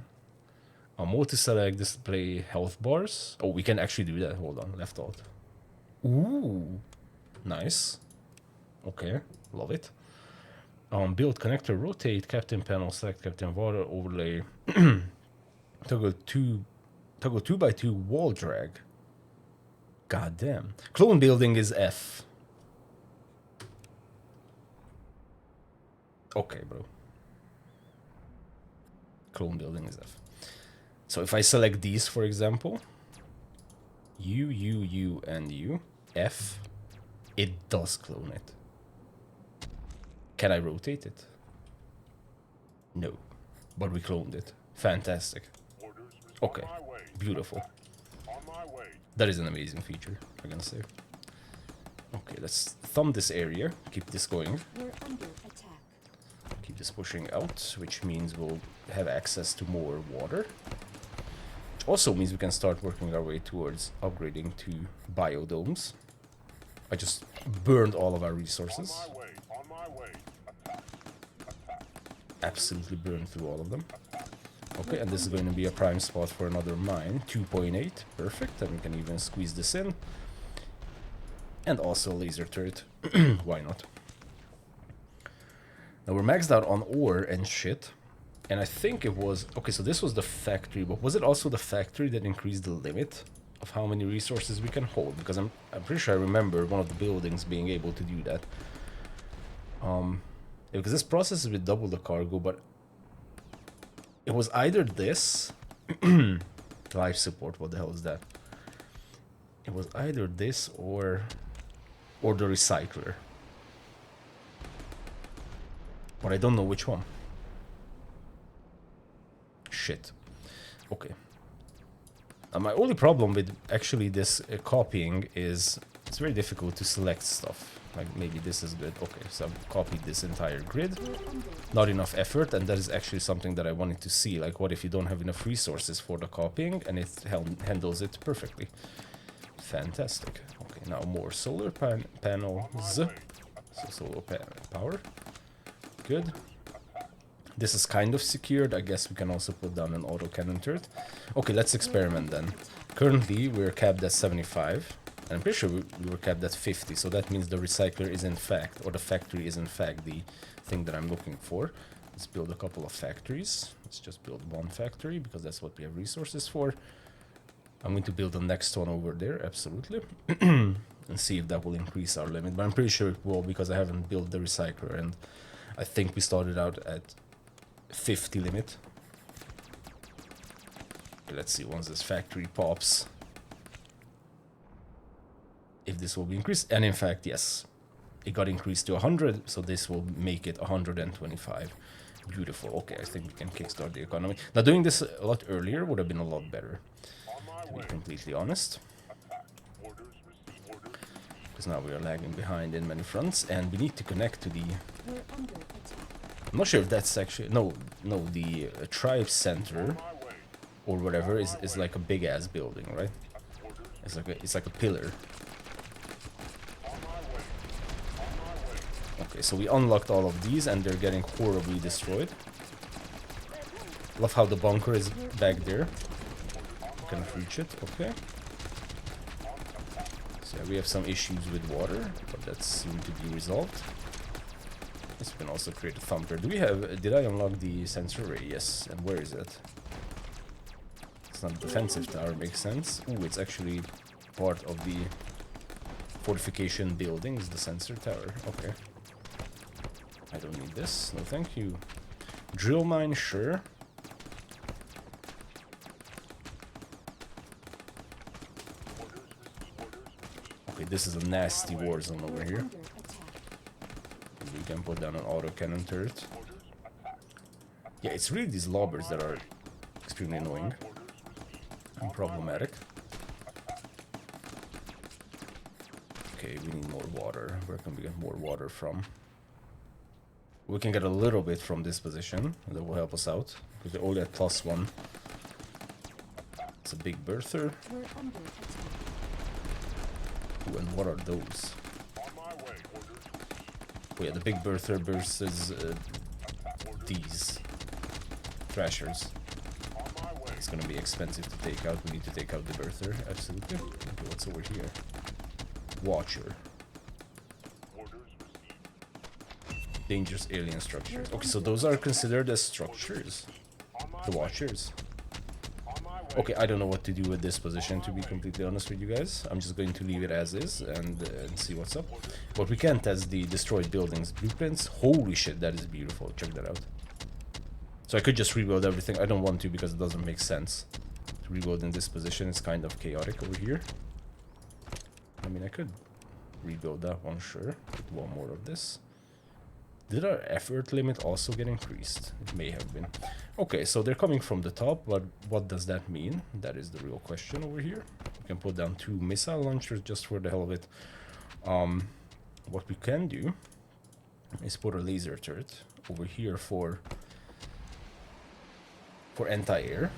Multi-select, display health bars. Oh, we can actually do that. Hold on, left alt. Ooh, nice. Okay, love it. Build connector, rotate, captain panel, select captain water, overlay. Toggle 2x2 wall drag. God damn. Clone building is F. Okay, bro. Clone building is F. So if I select these, for example, U, and U, F, it does clone it. Can I rotate it? No. But we cloned it. Fantastic. Okay. Beautiful. That is an amazing feature, I'm gonna say. Okay, let's thumb this area. Keep this going. We're under attack. Keep this pushing out, which means we'll have access to more water. Which also means we can start working our way towards upgrading to biodomes. I just burned all of our resources. Absolutely burned through all of them. Okay, and this is going to be a prime spot for another mine. 2.8, perfect, and we can even squeeze this in. And also a laser turret. Why not? Now we're maxed out on ore and shit. And I think it was... Okay, so this was the factory, but was it also the factory that increased the limit of how many resources we can hold? Because I'm pretty sure I remember one of the buildings being able to do that. Because this process is with double the cargo, but it was either this life support. What the hell is that? It was either this or the recycler, but I don't know which one. Shit. Okay. My only problem with actually this copying is it's very difficult to select stuff. Like, maybe this is good. Okay, so I've copied this entire grid. Not enough effort, and that is actually something that I wanted to see. Like, what if you don't have enough resources for the copying, and it handles it perfectly. Fantastic. Okay, now more solar panels. So solar power. Good. This is kind of secured. I guess we can also put down an autocannon turret. Okay, let's experiment then. Currently, we're capped at 75. And I'm pretty sure we were capped at 50, so that means the recycler is in fact, or the factory is in fact the thing that I'm looking for. Let's build a couple of factories. Let's just build one factory because that's what we have resources for. I'm going to build the next one over there, absolutely. And see if that will increase our limit. But I'm pretty sure it will because I haven't built the recycler, and I think we started out at 50 limit. Okay, let's see once this factory pops if this will be increased. And in fact, yes, it got increased to 100, so this will make it 125. Beautiful. Okay, I think we can kickstart the economy. Now, doing this a lot earlier would have been a lot better, to be completely honest. Because now we are lagging behind in many fronts, and we need to connect to the... We're under attack. I'm not sure if that's actually... No, the tribe center, or whatever, is like a big-ass building, right? It's like a pillar. Okay, so we unlocked all of these, and they're getting horribly destroyed. Love how the bunker is back there. Can't reach it, okay. So yeah, we have some issues with water, but that's soon to be resolved. Yes, we can also create a thumper. Do we have... Did I unlock the sensor array? Yes, and where is it? It's not a defensive tower, makes sense. Ooh, it's actually part of the fortification buildings, the sensor tower, okay. I don't need this, no thank you. Drill mine, sure. Okay, this is a nasty war zone over here. Under attack. We can put down an autocannon turret. Yeah, it's really these lobbers that are extremely annoying and problematic. Okay, we need more water. Where can we get more water from? We can get a little bit from this position. That will help us out. Because they're only at +1. It's a big birther. We're under attack. Ooh, and what are those? Oh yeah, the big birther versus these thrashers. It's gonna be expensive to take out. We need to take out the birther, absolutely. Okay, what's over here? Watcher. Dangerous alien structures. Okay, so those are considered as structures. The Watchers. Okay, I don't know what to do with this position, to be completely honest with you guys. I'm just going to leave it as is and see what's up. But we can test the destroyed buildings blueprints. Holy shit, that is beautiful. Check that out. So I could just rebuild everything. I don't want to because it doesn't make sense to rebuild in this position. It's kind of chaotic over here. I mean, I could rebuild that one, sure. Put one more of this. Did our effort limit also get increased? It may have been. Okay, so they're coming from the top, but what does that mean? That is the real question over here. We can put down 2 missile launchers just for the hell of it. What we can do is put a laser turret over here for anti-air.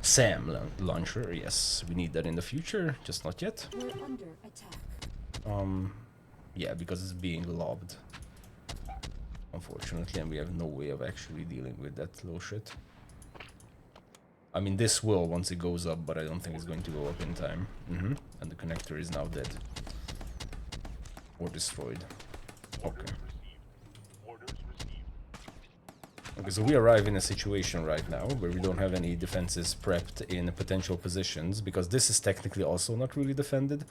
SAM launcher, yes, we need that in the future, just not yet. We're under attack. Yeah, because it's being lobbed. Unfortunately, and we have no way of actually dealing with that little shit. I mean, this will once it goes up, but I don't think it's going to go up in time. And the connector is now dead. Or destroyed. Okay. Okay, so we arrive in a situation right now where we don't have any defenses prepped in potential positions, because this is technically also not really defended.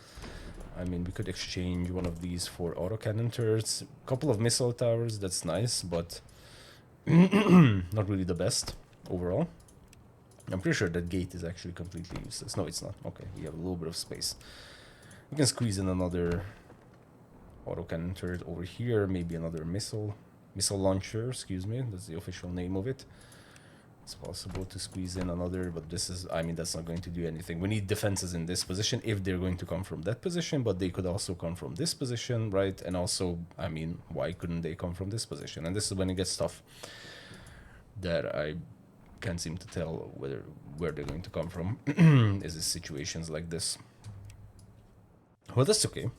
I mean, we could exchange one of these for autocannon turrets. A couple of missile towers, that's nice, but not really the best overall. I'm pretty sure that gate is actually completely useless. No, it's not. Okay, we have a little bit of space. We can squeeze in another autocannon turret over here, maybe another missile launcher, excuse me, that's the official name of it. It's possible to squeeze in another, but this is, I mean, that's not going to do anything. We need defenses in this position if they're going to come from that position, but they could also come from this position, right? And also, I mean, why couldn't they come from this position? And this is when it gets tough, that I can't seem to tell where they're going to come from. Is it situations like this? Well, that's okay.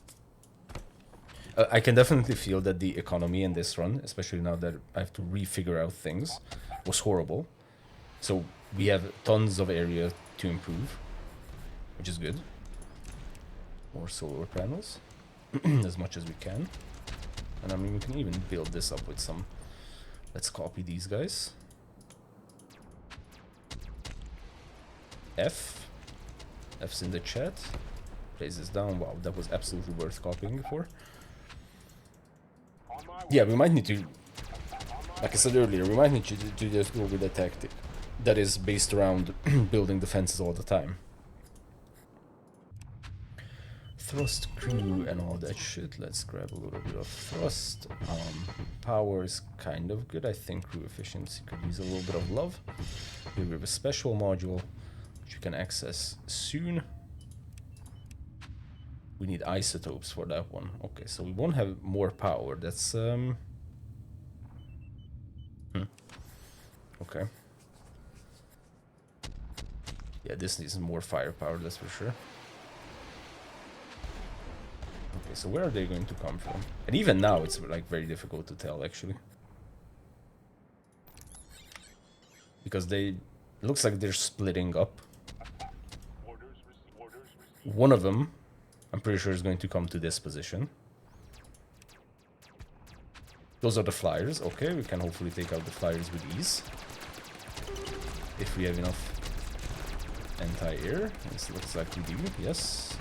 I can definitely feel that the economy in this run, especially now that I have to refigure out things, was horrible. So we have tons of area to improve, which is good. More solar panels. As much as we can. And I mean, we can even build this up with some... Let's copy these guys. F. F's in the chat. Place this down. Wow, that was absolutely worth copying for. Yeah, we might need to... Like I said earlier, we might need to just go with a tactic that is based around building defenses all the time. Thrust crew and all that shit. Let's grab a little bit of thrust. Power is kind of good. I think crew efficiency could use a little bit of love. Here we have a special module which you can access soon. We need isotopes for that one. Okay, so we won't have more power. That's okay. Yeah, this needs more firepower, that's for sure. Okay, so where are they going to come from? And even now, it's like very difficult to tell, actually. Because they... It looks like they're splitting up. One of them, I'm pretty sure, is going to come to this position. Those are the flyers. Okay, we can hopefully take out the flyers with ease. If we have enough anti-air. This looks like we do, yes.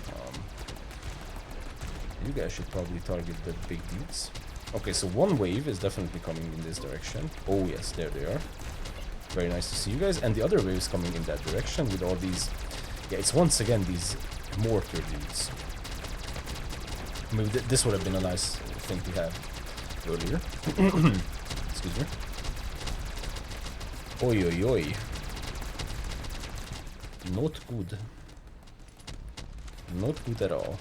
You guys should probably target the big dudes. Okay, so one wave is definitely coming in this direction. Oh yes, there they are. Very nice to see you guys. And the other wave is coming in that direction with all these... Yeah, it's once again these mortar dudes. Maybe this would have been a nice thing to have earlier. Excuse me. Oi, oi, oi. Not good. Not good at all.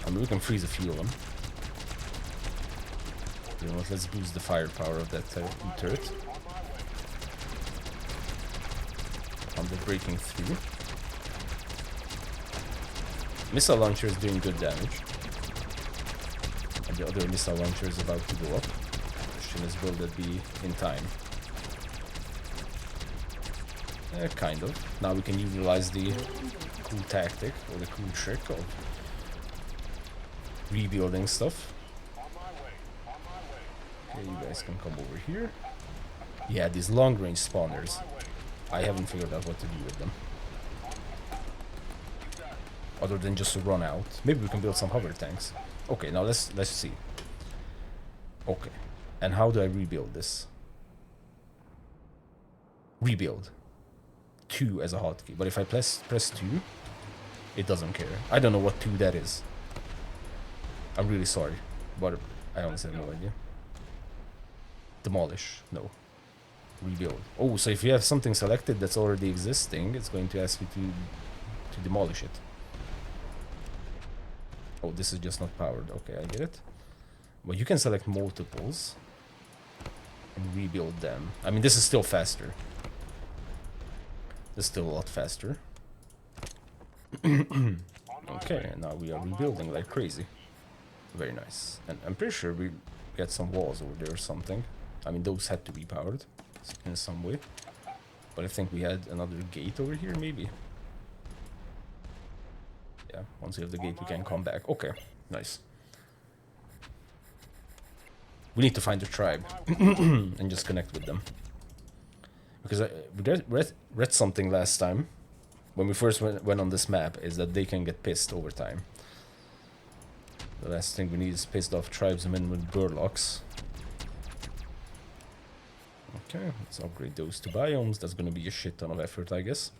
I mean, we can freeze a few of them. You know what, let's boost the firepower of that turret. They're breaking through. Missile launcher is doing good damage. And the other missile launcher is about to go up. Question is, will that be in time? Kind of. Now we can utilize the cool tactic, or the cool trick of rebuilding stuff. Okay, you guys can come over here. Yeah, these long-range spawners. I haven't figured out what to do with them. Other than just to run out. Maybe we can build some hover tanks. Okay, now let's see. Okay. And how do I rebuild this? Rebuild. 2 as a hotkey. But if I press 2, it doesn't care. I don't know what 2 that is. I'm really sorry. But I honestly have no idea. Demolish. No. Rebuild. Oh, so if you have something selected that's already existing, it's going to ask you to demolish it. Oh, this is just not powered. Okay, I get it. But you can select multiples and rebuild them. I mean, this is still faster. This is still a lot faster. Okay, and now we are rebuilding like crazy. Very nice. And I'm pretty sure we got some walls over there or something. I mean, those had to be powered in some way. But I think we had another gate over here, maybe. Yeah, once we have the gate, we can come back. Okay, nice. We need to find the tribe and just connect with them. Because we read something last time, when we first went on this map, is that they can get pissed over time. The last thing we need is pissed off tribesmen with burlocks. Okay, let's upgrade those to biomes. That's gonna be a shit ton of effort, I guess.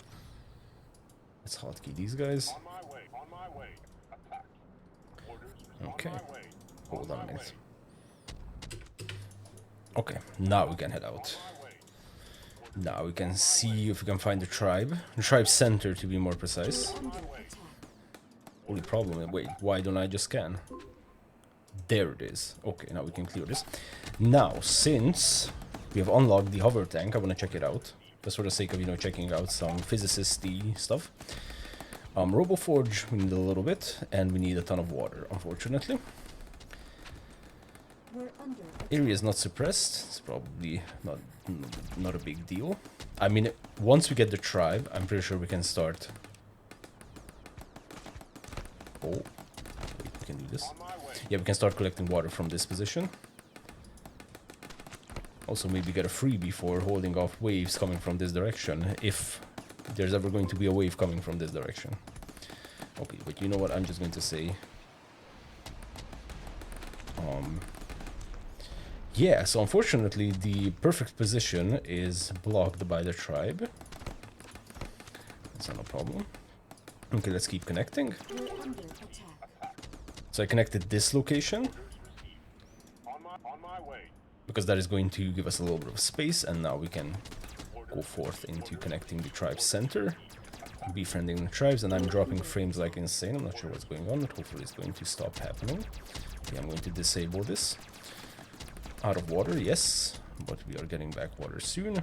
Let's hotkey these guys. Okay, hold on a minute. Okay, now we can head out. Now we can see if we can find the tribe center, to be more precise. Only problem, wait, why don't I just scan? There it is. Okay, now we can clear this. Now, since we have unlocked the hover tank, I want to check it out. Just for the sake of, you know, checking out some Physicist-y stuff. Roboforge, we need a little bit, and we need a ton of water, unfortunately. Area is not suppressed. It's probably not a big deal. I mean, once we get the tribe, I'm pretty sure we can start Oh, wait, we can do this. Yeah, we can start collecting water from this position. Also, maybe get a freebie for holding off waves coming from this direction, if there's ever going to be a wave coming from this direction. Okay, but you know what? I'm just going to say... yeah, so unfortunately, the perfect position is blocked by the tribe. That's not a problem. Okay, let's keep connecting. We're under attack. So I connected this location, On my way. because that is going to give us a little bit of space, and now we can go forth into connecting the tribe's center, befriending the tribes, and I'm dropping frames like insane. I'm not sure what's going on, but hopefully it's going to stop happening. Okay, I'm going to disable this. Out of water, yes, but we are getting back water soon.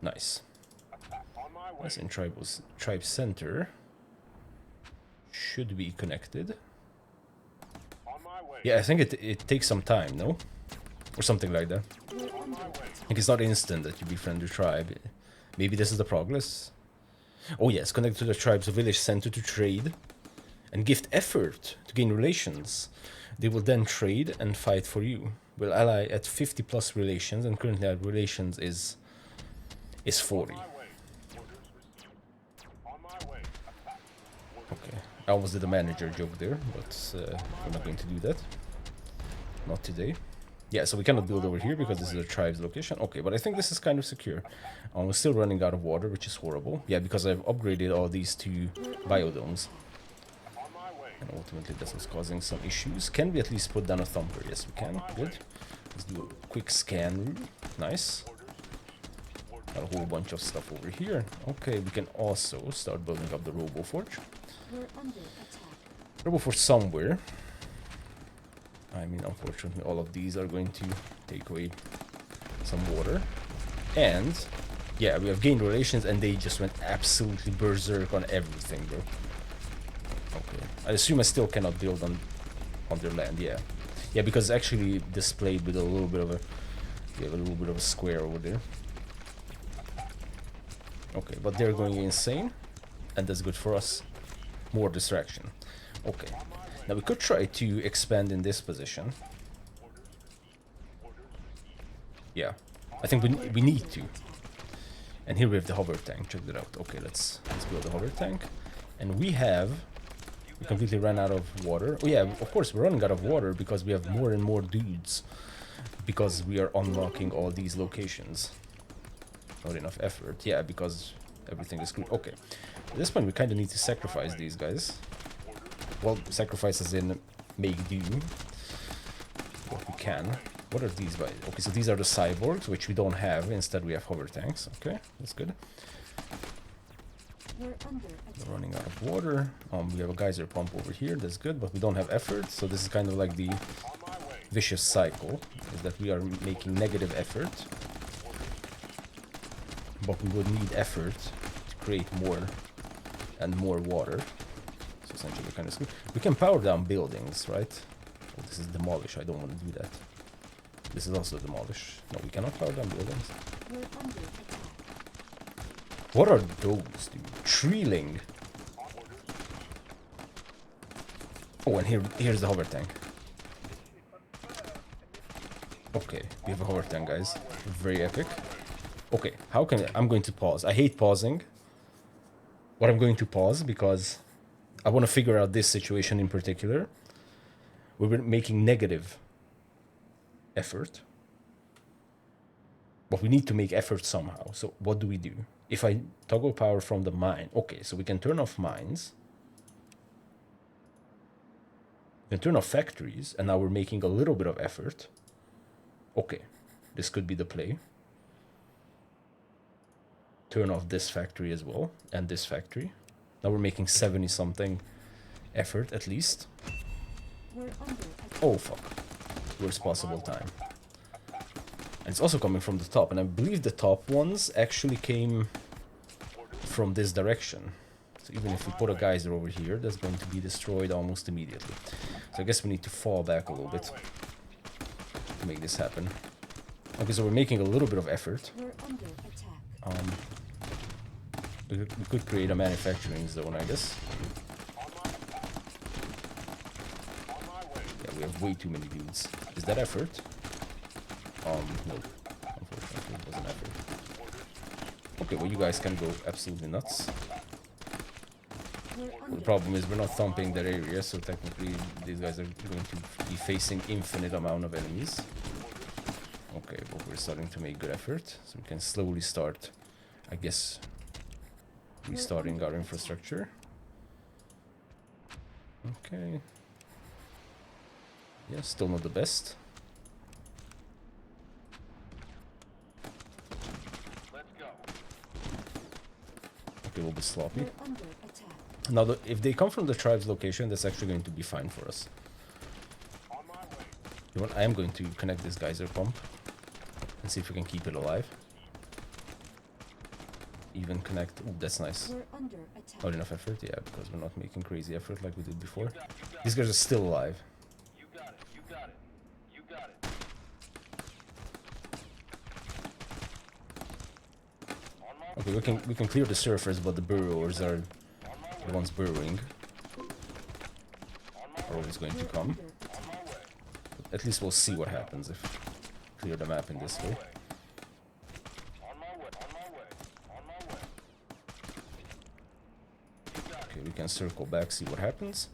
Nice. Yes, in tribe center should be connected. Yeah, I think it takes some time, no? Or something like that. I think it's not instant that you befriend the tribe. Maybe this is the progress. Oh yes, connect to the tribe's village center to trade and gift effort to gain relations. They will then trade and fight for you. Will ally at 50 plus relations, and currently our relations is 40. Okay, I almost did a manager joke there, but we're not going to do that. Not today. Yeah, so we cannot build over here because this is a tribe's location. Okay, but I think this is kind of secure. We're still running out of water, which is horrible. Yeah, because I've upgraded all these to biodomes. And ultimately this is causing some issues. Can we at least put down a thumper? Yes, we can. Good. Let's do a quick scan room. Nice. Got a whole bunch of stuff over here. Okay, we can also start building up the RoboForge. We're under attack. RoboForge somewhere. I mean, unfortunately, all of these are going to take away some water. And, yeah, we have gained relations, and they just went absolutely berserk on everything, bro. Okay. I assume I still cannot build on their land, yeah. Yeah, because it's actually displayed with a little bit of a... We have a little bit of a square over there. Okay, but they're going insane, and that's good for us. More distraction. Okay. Now we could try to expand in this position. Yeah, I think we need to. And here we have the hover tank. Check that out. Okay, let's build the hover tank. And we completely ran out of water. Oh yeah, of course we're running out of water because we have more and more dudes. Because we are unlocking all these locations. Not enough effort. Yeah, because everything is screwed. Okay, at this point we kind of need to sacrifice these guys. Well, sacrifice as in make do what we can. What are these by? Okay, so these are the cyborgs, which we don't have. Instead, we have hover tanks. Okay, that's good. We're under attack. We're running out of water. We have a geyser pump over here. That's good, but we don't have effort. So this is kind of like the vicious cycle, is that we are making negative effort, but we would need effort to create more and more water. So essentially, kind of screwed. We can power down buildings, right? Oh, this is demolish. I don't want to do that. This is also demolish. No, we cannot power down buildings. We're under attack. What are those, dude? Treeling. Oh, and here's the hover tank. Okay, we have a hover tank, guys. Very epic. Okay, how can I'm going to pause. I hate pausing. But I'm going to pause because I want to figure out this situation in particular. We're making negative effort. But we need to make effort somehow. So what do we do? If I toggle power from the mine. Okay, so we can turn off mines. We can turn off factories. And now we're making a little bit of effort. Okay, this could be the play. Turn off this factory as well. And this factory. Now we're making 70 something effort at least. We're under attack. Oh fuck. Worst possible time. And it's also coming from the top. And I believe the top ones actually came from this direction. So even if we put a geyser over here, that's going to be destroyed almost immediately. So I guess we need to fall back a little bit to make this happen. Okay, so we're making a little bit of effort. We're under attack. We could create a manufacturing zone, I guess. have way too many dudes. Is that effort? No. Unfortunately, it wasn't effort. Okay, well, you guys can go absolutely nuts. We're Well, under the problem is we're not thumping that area, so technically these guys are going to be facing infinite amount of enemies. Okay, but we're starting to make good effort, so we can slowly start, I guess, restarting our infrastructure. Okay. Yeah, still not the best. Let's go. Okay, we'll be sloppy. We're under attack. Now, if they come from the tribe's location, that's actually going to be fine for us. On my way. You know what? I am going to connect this geyser pump and see if we can keep it alive. Even connect. Ooh, that's nice. We're under attack. Not enough effort, yeah, because we're not making crazy effort like we did before. These guys are still alive. You got it. You got it. You got it. On my Okay, we can clear the surface, but the burrowers are the ones burrowing. Are always going to We're come. under attack. on my way. At least we'll see what happens if we clear the map in this way. On my way. On my way. On my way. You got it. Okay, we can circle back, see what happens.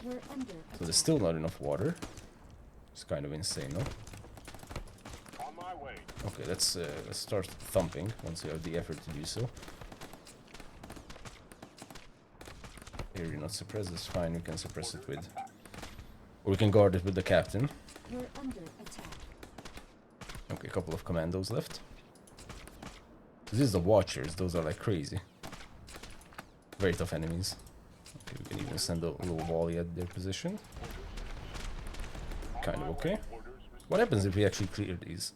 We're under So attack. there's still not enough water. It's kind of insane, no? On my way. Okay, let's start thumping once we have the effort to do so. Area not suppressed is fine, we can suppress it with... Or we can guard it with the captain. We're under attack. Okay, a couple of commandos left. This is the Watchers, those are like crazy. Very tough enemies. Okay, we can even send a little volley at their position. Kind of okay. What happens if we actually clear these?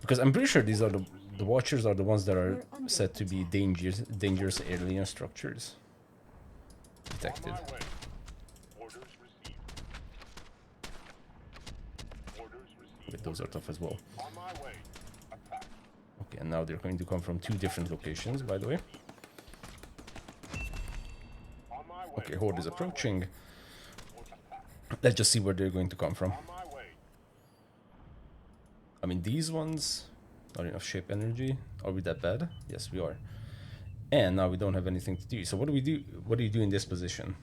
Because I'm pretty sure these are the Watchers are the ones that are said to be dangerous alien structures. Detected. On my way. Orders received. Orders received. But those are tough as well. On my way. Attack. Okay, and now they're going to come from 2 different locations, by the way. On my way. Okay, Horde is On my way. approaching. Attack. Let's just see where they're going to come from. On my way. I mean, these ones, not enough shape energy. Are we that bad? Yes, we are. And now we don't have anything to do. So what do we do? What do you do in this position?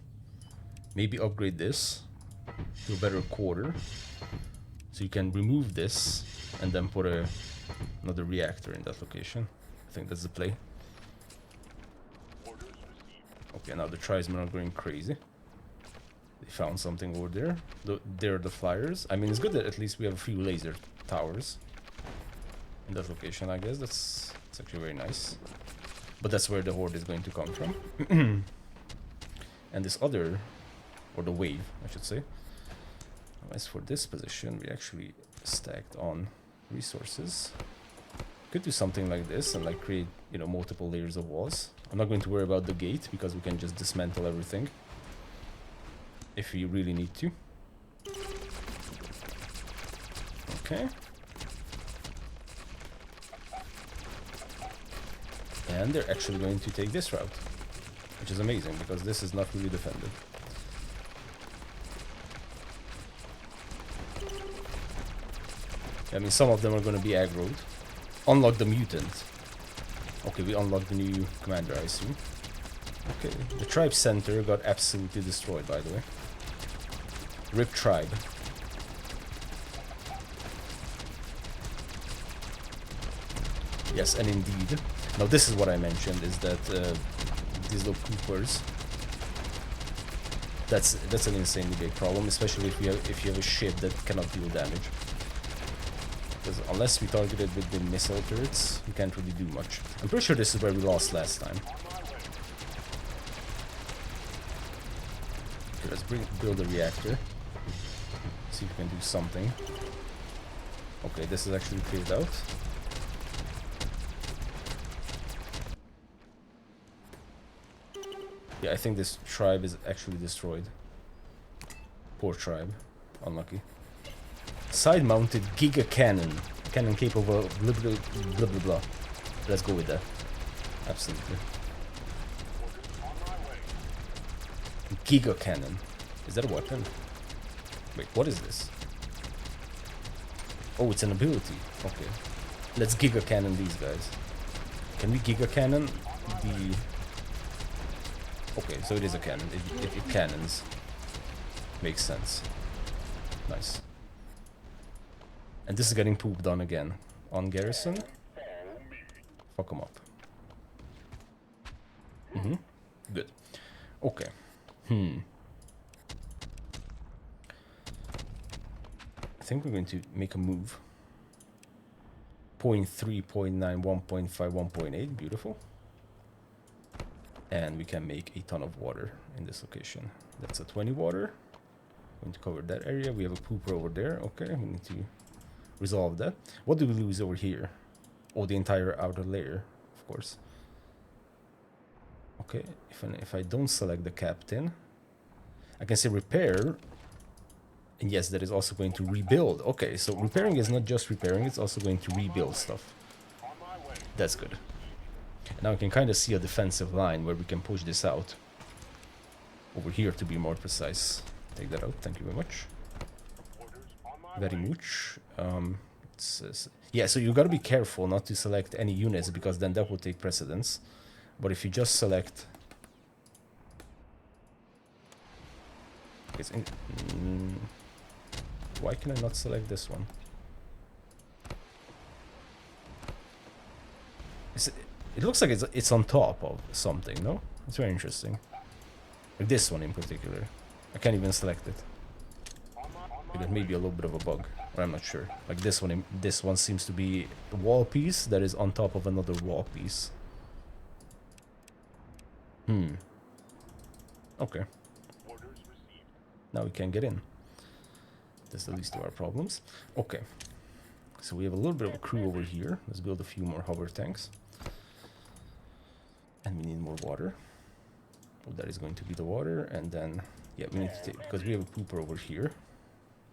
Maybe upgrade this to a better quarter. So you can remove this and then put another reactor in that location. I think that's the play. Orders received. Okay, now the tribesmen are going crazy. They found something over there. They're the flyers. I mean, it's good that at least we have a few laser towers in that location, I guess. That's actually very nice. But that's where the Horde is going to come from. And this other, or the wave, I should say. As for this position, we actually stacked on resources. Could do something like this and like create, you know, multiple layers of walls. I'm not going to worry about the gate because we can just dismantle everything if we really need to. Okay. And they're actually going to take this route, which is amazing because this is not really defended. I mean, some of them are going to be aggroed. Unlock the mutant. Okay, we unlocked the new commander, I assume. Okay, the tribe center got absolutely destroyed, by the way. RIP tribe. Yes, and indeed. Now this is what I mentioned, is that these little coopers, that's an insanely big problem, especially if you have a ship that cannot deal damage. Because unless we target it with the missile turrets, we can't really do much. I'm pretty sure this is where we lost last time. Okay, let's build a reactor. See if we can do something. Okay, this is actually cleared out. Yeah, I think this tribe is actually destroyed. Poor tribe. Unlucky. Side-mounted Giga Cannon. Cannon capable of blah blah blah blah blah. Let's go with that. Absolutely. Giga Cannon. Is that a weapon? Wait, what is this? Oh, it's an ability. Okay. Let's Giga Cannon these guys. Can we Giga Cannon the... Okay, so it is a cannon. It cannons. Makes sense. Nice. And this is getting pooped on again. On Garrison. Fuck them up. Good. Okay. I think we're going to make a move. 0.3, 0.9, 1.5, 1.8. Beautiful. And we can make a ton of water in this location. That's a 20 water. Going to cover that area. We have a pooper over there. Okay, we need to resolve that. What do we lose over here? Oh, the entire outer layer, of course. Okay, if I don't select the captain, I can say repair. And yes, that is also going to rebuild. Okay, so repairing is not just repairing, it's also going to rebuild stuff. That's good. And now we can kind of see a defensive line where we can push this out. Over here, to be more precise. Take that out, thank you very much. Very much. Yeah, so you gotta be careful not to select any units, because then that will take precedence. But if you just select... Why can I not select this one? It looks like it's on top of something, no? It's very interesting. Like this one in particular. I can't even select it. That may be a little bit of a bug, or I'm not sure. Like this one seems to be a wall piece that is on top of another wall piece. Okay. Now we can get in. That's the least of our problems. Okay. So we have a little bit of a crew over here. Let's build a few more hover tanks. And we need more water. Well, that is going to be the water. And then, yeah, we need to take, because we have a pooper over here.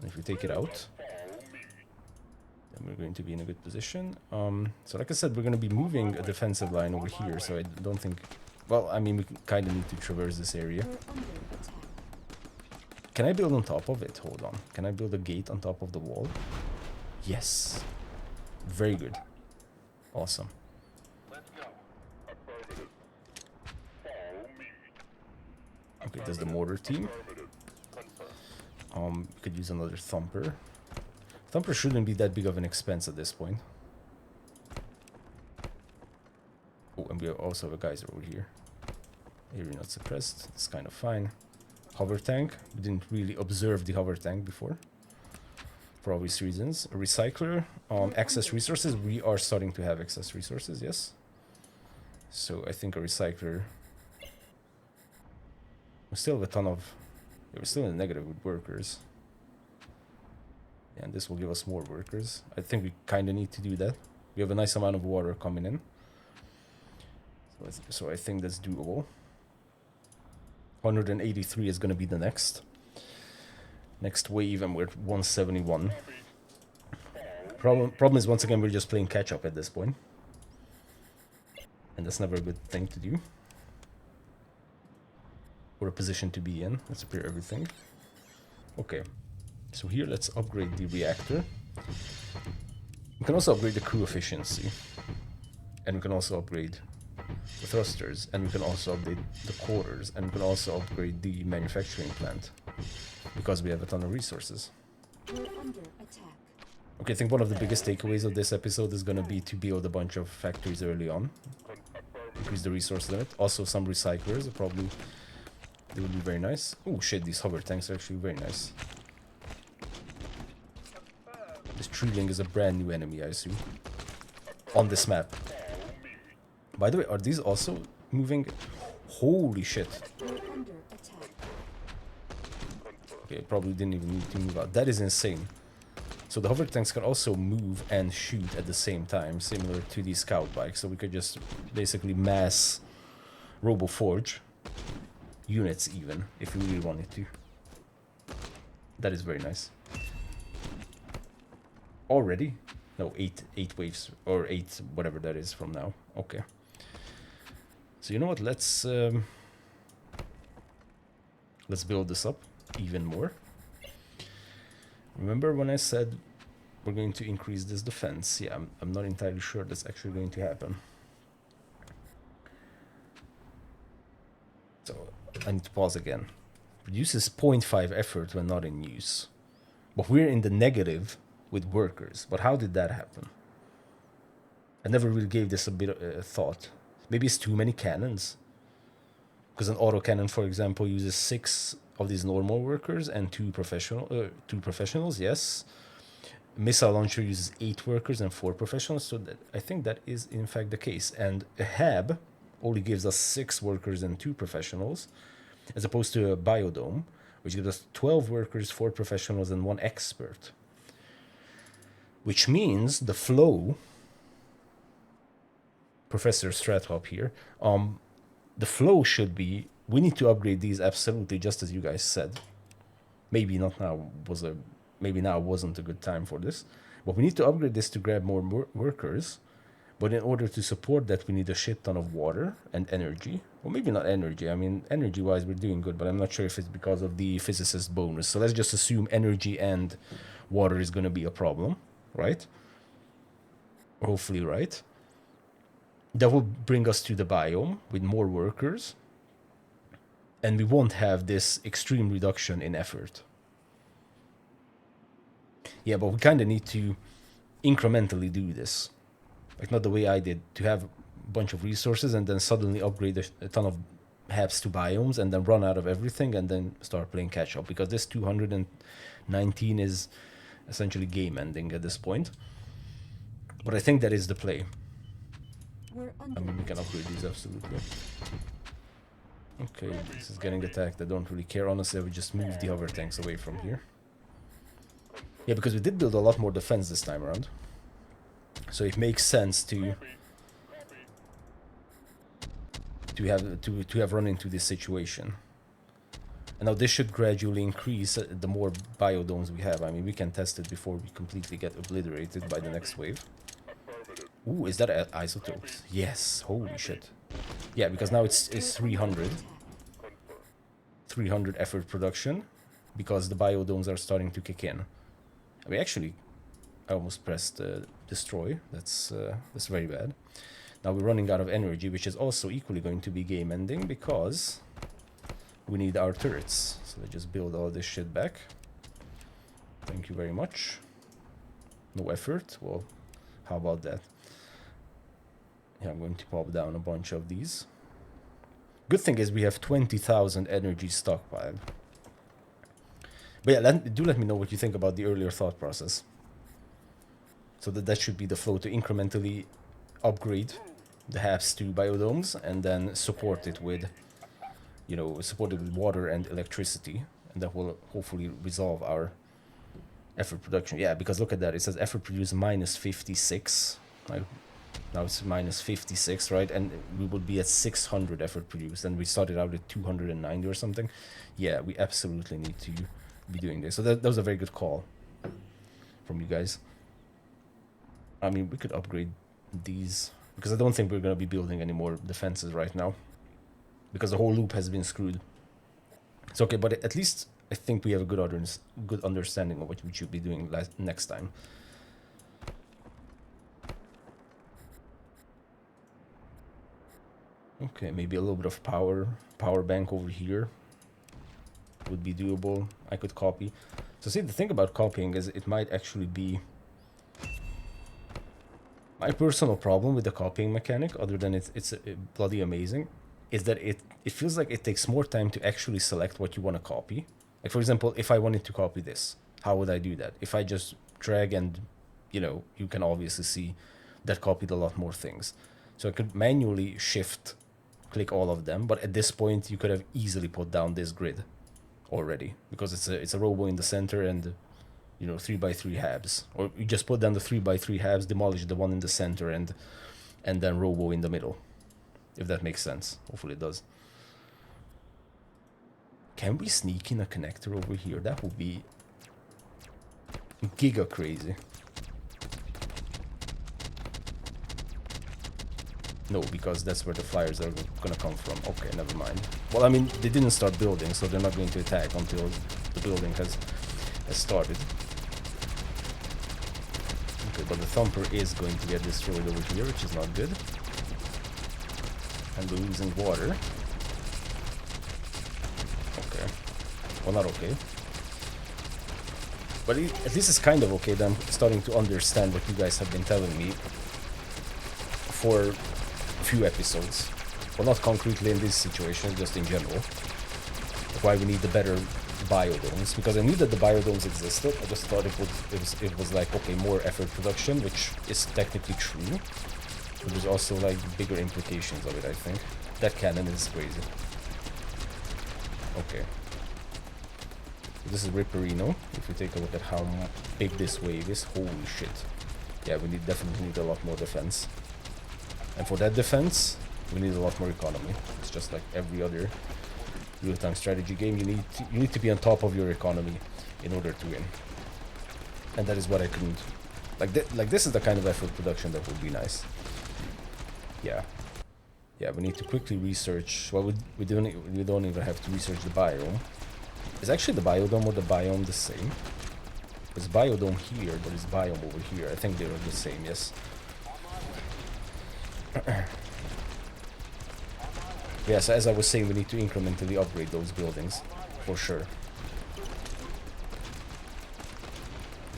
And if we take it out, then we're going to be in a good position. So like I said, we're going to be moving a defensive line over here. So I don't think, well, I mean, we kind of need to traverse this area. Can I build on top of it? Hold on. Can I build a gate on top of the wall? Yes. Very good. Awesome. Okay, there's the mortar team. We could use another thumper. Thumper shouldn't be that big of an expense at this point. Oh, and we also have a geyser over here. Area not suppressed. It's kind of fine. Hover tank. We didn't really observe the hover tank before, for obvious reasons. A recycler. Excess resources. We are starting to have excess resources, yes. So I think a recycler. We still have a ton of... Yeah, we're still in the negative with workers. Yeah, and this will give us more workers. I think we kind of need to do that. We have a nice amount of water coming in. So I think that's doable. 183 is going to be the next wave, and we're at 171. Problem is, once again, we're just playing catch up at this point, and that's never a good thing to do, or a position to be in. Let's repair everything. Okay, so here let's upgrade the reactor. We can also upgrade the crew efficiency, and we can also upgrade the thrusters, and we can also update the quarters, and we can also upgrade the manufacturing plant, because we have a ton of resources. We're under attack. Okay, I think one of the biggest takeaways of this episode is going to be to build a bunch of factories early on. Increase the resource limit. Also some recyclers, probably they would be very nice. Oh shit, these hover tanks are actually very nice. This treeling is a brand new enemy, I assume, on this map. By the way, are these also moving? Holy shit. We're under attack. Okay, probably didn't even need to move out. That is insane. So the hover tanks can also move and shoot at the same time, similar to the scout bikes. So we could just basically mass RoboForge units even, if we really wanted to. That is very nice. Already? No, eight waves, or 8, whatever that is from now. Okay. So you know what? Let's build this up even more. Remember when I said we're going to increase this defense? Yeah, I'm not entirely sure that's actually going to happen. So I need to pause again. Produces 0.5 effort when not in use. But we're in the negative with workers. But how did that happen? I never really gave this a bit of thought. Maybe it's too many cannons. Because an autocannon, for example, uses 6 of these normal workers and 2 professionals, yes. Missile launcher uses 8 workers and 4 professionals, so I think that is in fact the case. And a HAB only gives us 6 workers and 2 professionals, as opposed to a biodome, which gives us 12 workers, 4 professionals, and 1 expert. Which means the flow, Professor Strathop here, the flow should be, we need to upgrade these absolutely, just as you guys said. Maybe not now maybe now wasn't a good time for this, but we need to upgrade this to grab more workers. But in order to support that, we need a shit ton of water and energy. Well, maybe not energy. I mean, energy-wise, we're doing good, but I'm not sure if it's because of the Physicist bonus. So let's just assume energy and water is going to be a problem, right? Hopefully, right? That will bring us to the biome with more workers. And we won't have this extreme reduction in effort. Yeah, but we kind of need to incrementally do this. Like, not the way I did, to have a bunch of resources and then suddenly upgrade a ton of HABs to biomes and then run out of everything and then start playing catch up. Because this 219 is essentially game ending at this point. But I think that is the play. I mean, we can upgrade these absolutely. Okay, this is getting attacked. I don't really care. Honestly, I would just move the hover tanks away from here. Yeah, because we did build a lot more defense this time around. So it makes sense to have run into this situation. And now this should gradually increase the more biodomes we have. I mean, we can test it before we completely get obliterated by the next wave. Ooh, is that isotopes? Yes, holy shit. Yeah, because now it's 300. 300 effort production, because the biodomes are starting to kick in. I mean, actually, I almost pressed destroy. That's very bad. Now we're running out of energy, which is also equally going to be game ending, because we need our turrets. So let's just build all this shit back. Thank you very much. No effort. Well, how about that? Yeah, I'm going to pop down a bunch of these. Good thing is we have 20,000 energy stockpiled. But yeah, do let me know what you think about the earlier thought process. So that should be the flow, to incrementally upgrade the HABs to biodomes and then support it with, support it with water and electricity. And that will hopefully resolve our effort production. Yeah, because look at that. It says effort produced minus 56. Now it's minus 56, right? And we would be at 600 effort produced, and we started out at 290 or something. Yeah, we absolutely need to be doing this. So that was a very good call from you guys. I mean, we could upgrade these, because I don't think we're going to be building any more defenses right now, because the whole loop has been screwed. It's okay, but at least I think we have a good understanding of what we should be doing next time. Okay, maybe a little bit of power bank over here would be doable. I could copy. So see, the thing about copying is it might actually be my personal problem with the copying mechanic, other than it's bloody amazing, is that it feels like it takes more time to actually select what you want to copy. Like, for example, if I wanted to copy this, how would I do that? If I just drag and, you can obviously see that copied a lot more things. So I could manually click all of them, but at this point you could have easily put down this grid already, because it's a robo in the center and 3x3 HABs, or you just put down the 3x3 HABs, demolish the one in the center, and then robo in the middle, if that makes sense. Hopefully it does. Can we sneak in a connector over here? That would be giga crazy. No, because that's where the flyers are gonna come from. Okay, never mind. Well, I mean, they didn't start building, so they're not going to attack until the building has started. but the Thumper is going to get destroyed over here, which is not good. And we're losing water. Okay. Well, not okay. But at least it's kind of okay that I'm starting to understand what you guys have been telling me for a few episodes. Well, not concretely in this situation, just in general. Why we need the better biodomes, because I knew that the biodomes existed. I just thought it was like, okay, more effort production, which is technically true. But there's also like bigger implications of it, I think. That cannon is crazy. Okay. So this is Ripperino. If we take a look at how big this wave is, holy shit. Yeah, we definitely need a lot more defense. And for that defense, we need a lot more economy. It's just like every other real-time strategy game. You need to be on top of your economy in order to win. And that is what I couldn't. Like this is the kind of effort production that would be nice. Yeah. Yeah, we need to quickly research. Well, we don't even have to research the biome. Is actually the biodome or the biome the same? There's biodome here, but it's biome over here. I think they're the same, yes. Yeah, so as I was saying, we need to incrementally upgrade those buildings, for sure.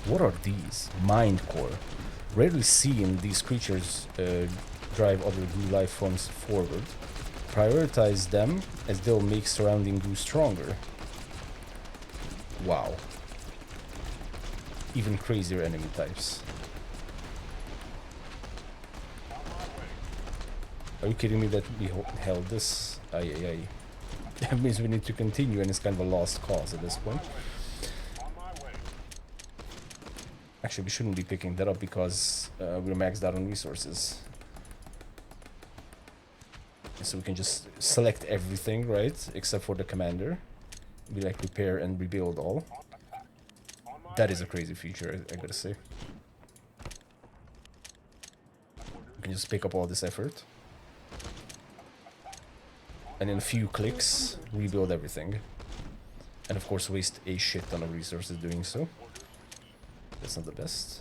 What are these? Mind core. Rarely seen, these creatures drive other goo life forms forward. Prioritize them, as they'll make surrounding goo stronger. Wow. Even crazier enemy types. Are you kidding me that we held this? Ay, ay, ay. That means we need to continue, and it's kind of a lost cause at this point. Actually, we shouldn't be picking that up because we're maxed out on resources. So we can just select everything, right? Except for the commander. We like repair and rebuild all. That is a crazy feature, I gotta say. We can just pick up all this effort. And in a few clicks, rebuild everything. And of course waste a shit ton of resources doing so. That's not the best.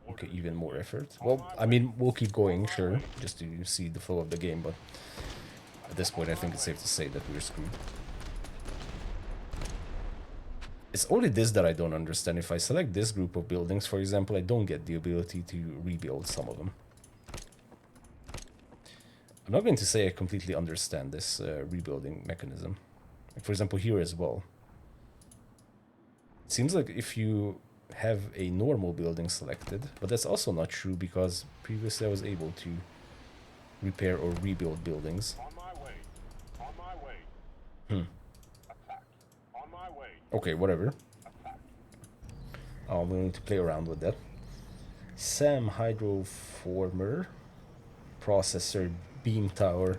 Okay, even more effort. Well, I mean, we'll keep going, sure, just to see the flow of the game, but at this point I think it's safe to say that we're screwed. It's only this that I don't understand. If I select this group of buildings, for example, I don't get the ability to rebuild some of them. I'm not going to say I completely understand this rebuilding mechanism. Like, for example, here as well. It seems like if you have a normal building selected, but that's also not true because previously I was able to repair or rebuild buildings. On my way. On my way. Attack. On my way. Okay, whatever. Attack. We need to play around with that. SAM hydroformer processor beam tower.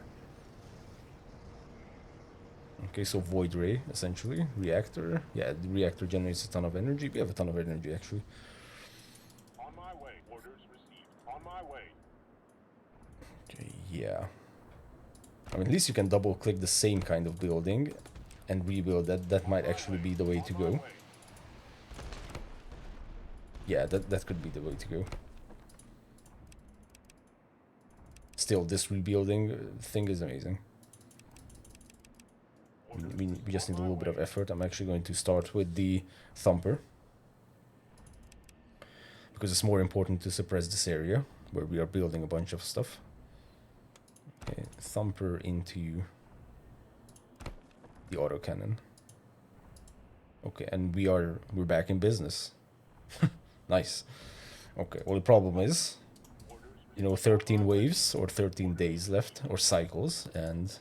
Okay, so void ray essentially. Reactor. Yeah, the reactor generates a ton of energy. We have a ton of energy actually. On my way. Orders received. On my way. Okay, yeah. I mean, at least you can double click the same kind of building and rebuild that. That might actually be the way to go. Yeah, that could be the way to go. Still, this rebuilding thing is amazing. We just need a little bit of effort. I'm actually going to start with the Thumper, because it's more important to suppress this area where we are building a bunch of stuff. Okay, Thumper into the autocannon. Okay, and we're back in business. Nice. Okay, well, the problem is, you know, 13 waves or 13 days left, or cycles, and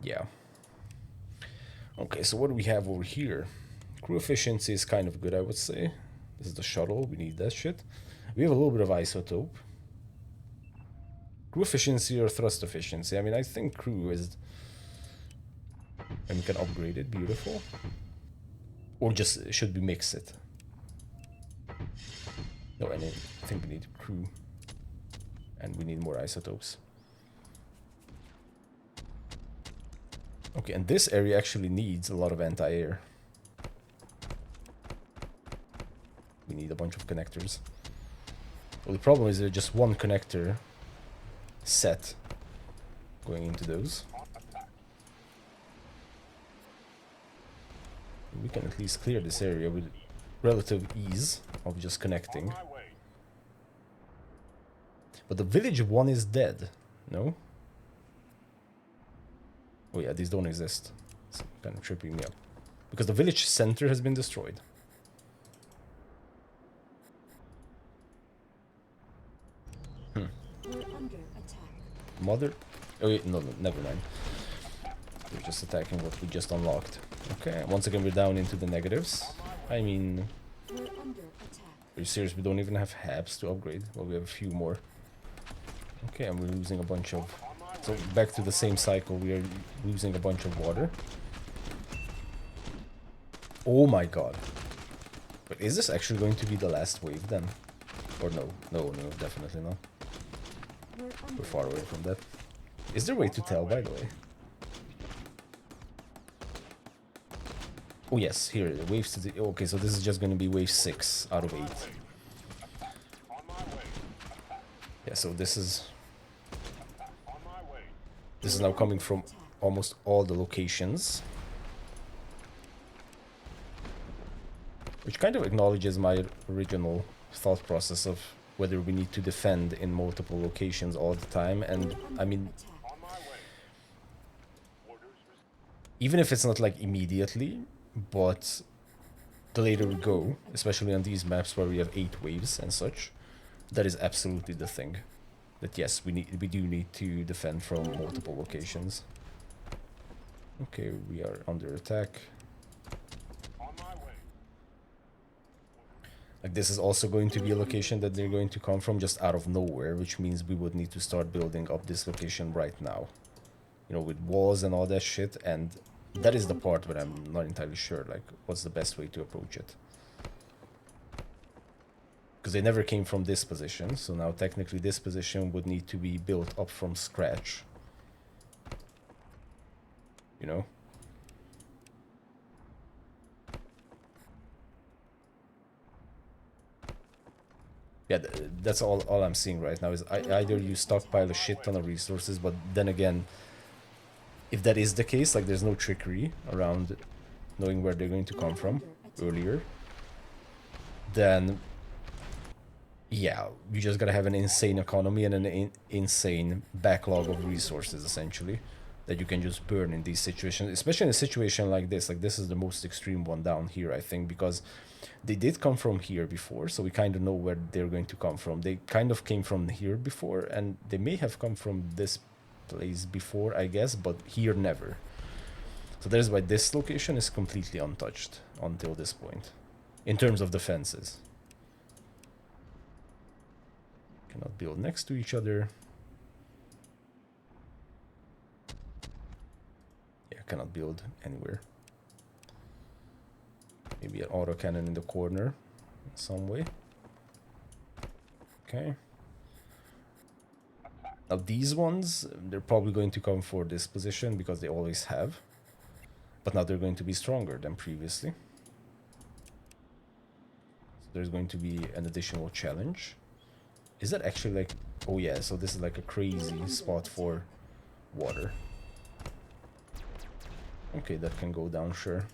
yeah. Okay, so what do we have over here? Crew efficiency is kind of good, I would say. This is the shuttle, we need that shit. We have a little bit of isotope. Crew efficiency or thrust efficiency? I mean, I think crew is... And we can upgrade it, beautiful. Or just, should we mix it? No, I think we need crew. And we need more isotopes. Okay, and this area actually needs a lot of anti-air. need a bunch of connectors. Well, the problem is there's just one connector set going into those. We can at least clear this area with relative ease of just connecting. But the village one is dead, no? Oh yeah, these don't exist. It's kind of tripping me up. Because the village center has been destroyed. We're under attack. Mother? Oh wait, no, never mind. We're just attacking what we just unlocked. Okay, once again we're down into the negatives. I mean, We're under attack. are you serious? We don't even have habs to upgrade. Well, we have a few more. Okay, and we're losing a bunch of... So back to the same cycle, we are losing a bunch of water. Oh my god. But is this actually going to be the last wave then? Or no? No, definitely not. We're far away from that. Is there a way to tell, by the way? Oh yes, here, the waves to the... Okay, so this is just going to be wave 6 out of 8. Yeah, so this is now coming from almost all the locations. Which kind of acknowledges my original thought process of whether we need to defend in multiple locations all the time. And I mean, even if it's not like immediately, but the later we go, especially on these maps where we have 8 waves and such, that is absolutely the thing. That yes, we do need to defend from multiple locations. Okay, we are under attack. Like this is also going to be a location that they're going to come from just out of nowhere, which means we would need to start building up this location right now. You know, with walls and all that shit, and that is the part where I'm not entirely sure, like, what's the best way to approach it. Because they never came from this position, so now technically this position would need to be built up from scratch. You know? Yeah, that's all I'm seeing right now is either you stockpile a shit ton of resources, but then again, if that is the case, like there's no trickery around knowing where they're going to come from earlier, then yeah, you just gotta have an insane economy and an insane backlog of resources, essentially, that you can just burn in these situations, especially in a situation like this. Like, this is the most extreme one down here, I think, because they did come from here before, so we kind of know where they're going to come from. They kind of came from here before, and they may have come from this place before, I guess, but here never. So that is why this location is completely untouched until this point, in terms of defenses. Cannot build next to each other. Yeah, cannot build anywhere. Maybe an autocannon in the corner in some way. Okay. Now these ones, they're probably going to come for this position because they always have. But now they're going to be stronger than previously. So there's going to be an additional challenge. Is that actually like... Oh yeah, so this is like a crazy spot for water. Okay, that can go down, sure.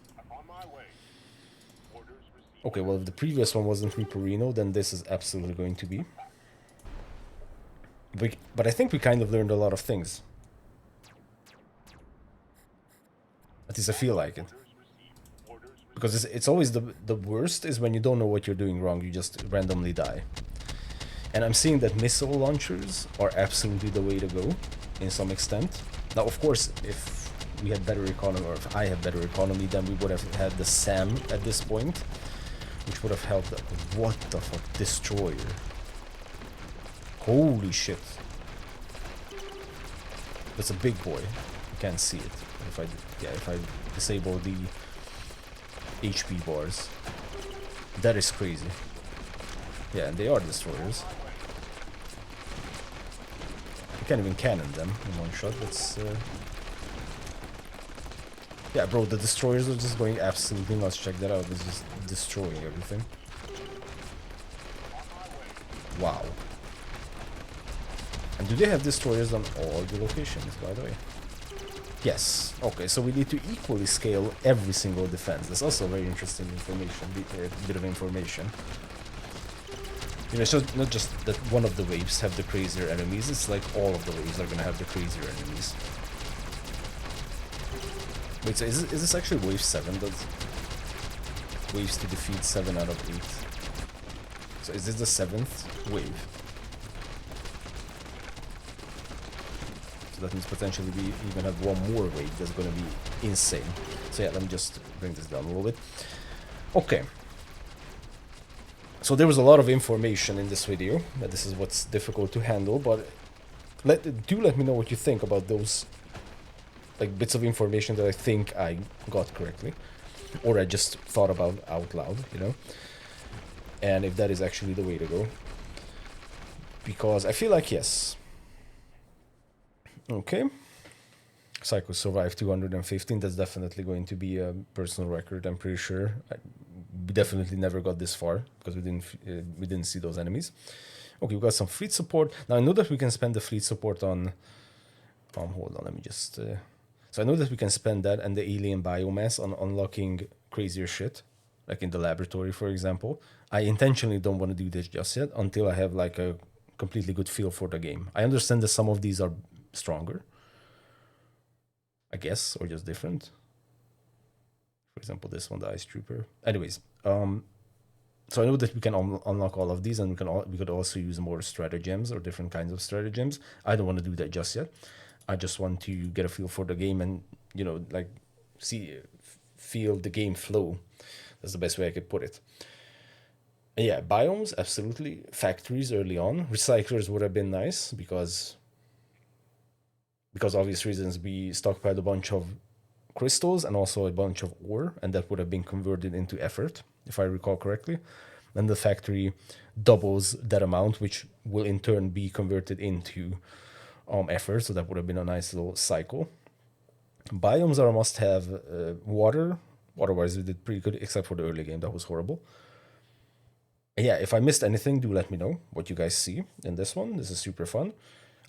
Okay, well, if the previous one wasn't Riporino, then this is absolutely going to be. But I think we kind of learned a lot of things. At least I feel like it. Because it's always the worst is when you don't know what you're doing wrong, you just randomly die. And I'm seeing that missile launchers are absolutely the way to go, in some extent. Now, of course, if we had better economy, or if I had better economy, then we would have had the SAM at this point, which would have helped. What the fuck? Destroyer. Holy shit. That's a big boy. You can't see it. If I disable the HP bars. That is crazy. Yeah, and they are destroyers. You can't even cannon them in one shot. That's yeah, bro, the destroyers are just going absolutely nuts. Check that out. It's just destroying everything. Wow. And do they have destroyers on all the locations, by the way? Yes. Okay, so we need to equally scale every single defense. That's also very interesting information, bit of information. You know, it's not just that one of the waves have the crazier enemies, it's like all of the waves are gonna have the crazier enemies. Wait, so is this actually wave 7? Does waves to defeat 7 out of 8? So is this the 7th wave? So that means potentially we even have one more wave that's gonna be insane. So yeah, let me just bring this down a little bit. Okay. So there was a lot of information in this video. This is what's difficult to handle, but do let me know what you think about those like bits of information that I think I got correctly, or I just thought about out loud, you know, and if that is actually the way to go, because I feel like yes. Okay, Psycho survived 215. That's definitely going to be a personal record. I'm pretty sure. We definitely never got this far because we didn't see those enemies. Okay, we got some fleet support. Now I know that we can spend the fleet support on. Hold on, let me just. So I know that we can spend that and the alien biomass on unlocking crazier shit, like in the laboratory, for example. I intentionally don't want to do this just yet until I have like a completely good feel for the game. I understand that some of these are stronger, I guess, or just different. For example, this one, the Ice Trooper. Anyways, so I know that we can unlock all of these, and we could also use more stratagems or different kinds of stratagems. I don't want to do that just yet. I just want to get a feel for the game and, you know, like feel the game flow. That's the best way I could put it. And yeah, biomes, absolutely. Factories early on. Recyclers would have been nice because obvious reasons we stockpiled a bunch of crystals and also a bunch of ore, and that would have been converted into effort, if I recall correctly. And the factory doubles that amount, which will in turn be converted into effort, so that would have been a nice little cycle. Biomes are a must-have. Water, otherwise we did pretty good, except for the early game, that was horrible. Yeah, if I missed anything, do let me know what you guys see in this one. This is super fun.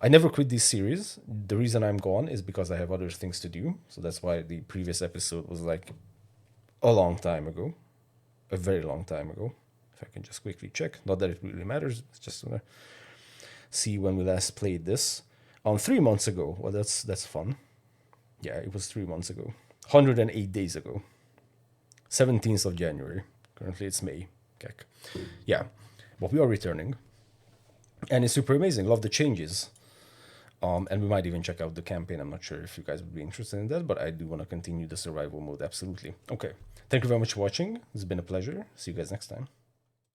I never quit this series. The reason I'm gone is because I have other things to do. So that's why the previous episode was like a long time ago. A very long time ago. If I can just quickly check. Not that it really matters. It's just to see when we last played this. 3 months ago. Well, that's fun. Yeah, it was 3 months ago. 108 days ago. 17th of January. Currently it's May. Kek. Yeah. But we are returning. And it's super amazing. Love the changes. And we might even check out the campaign. I'm not sure if you guys would be interested in that, but I do want to continue the survival mode, absolutely. Okay. Thank you very much for watching. It's been a pleasure. See you guys next time.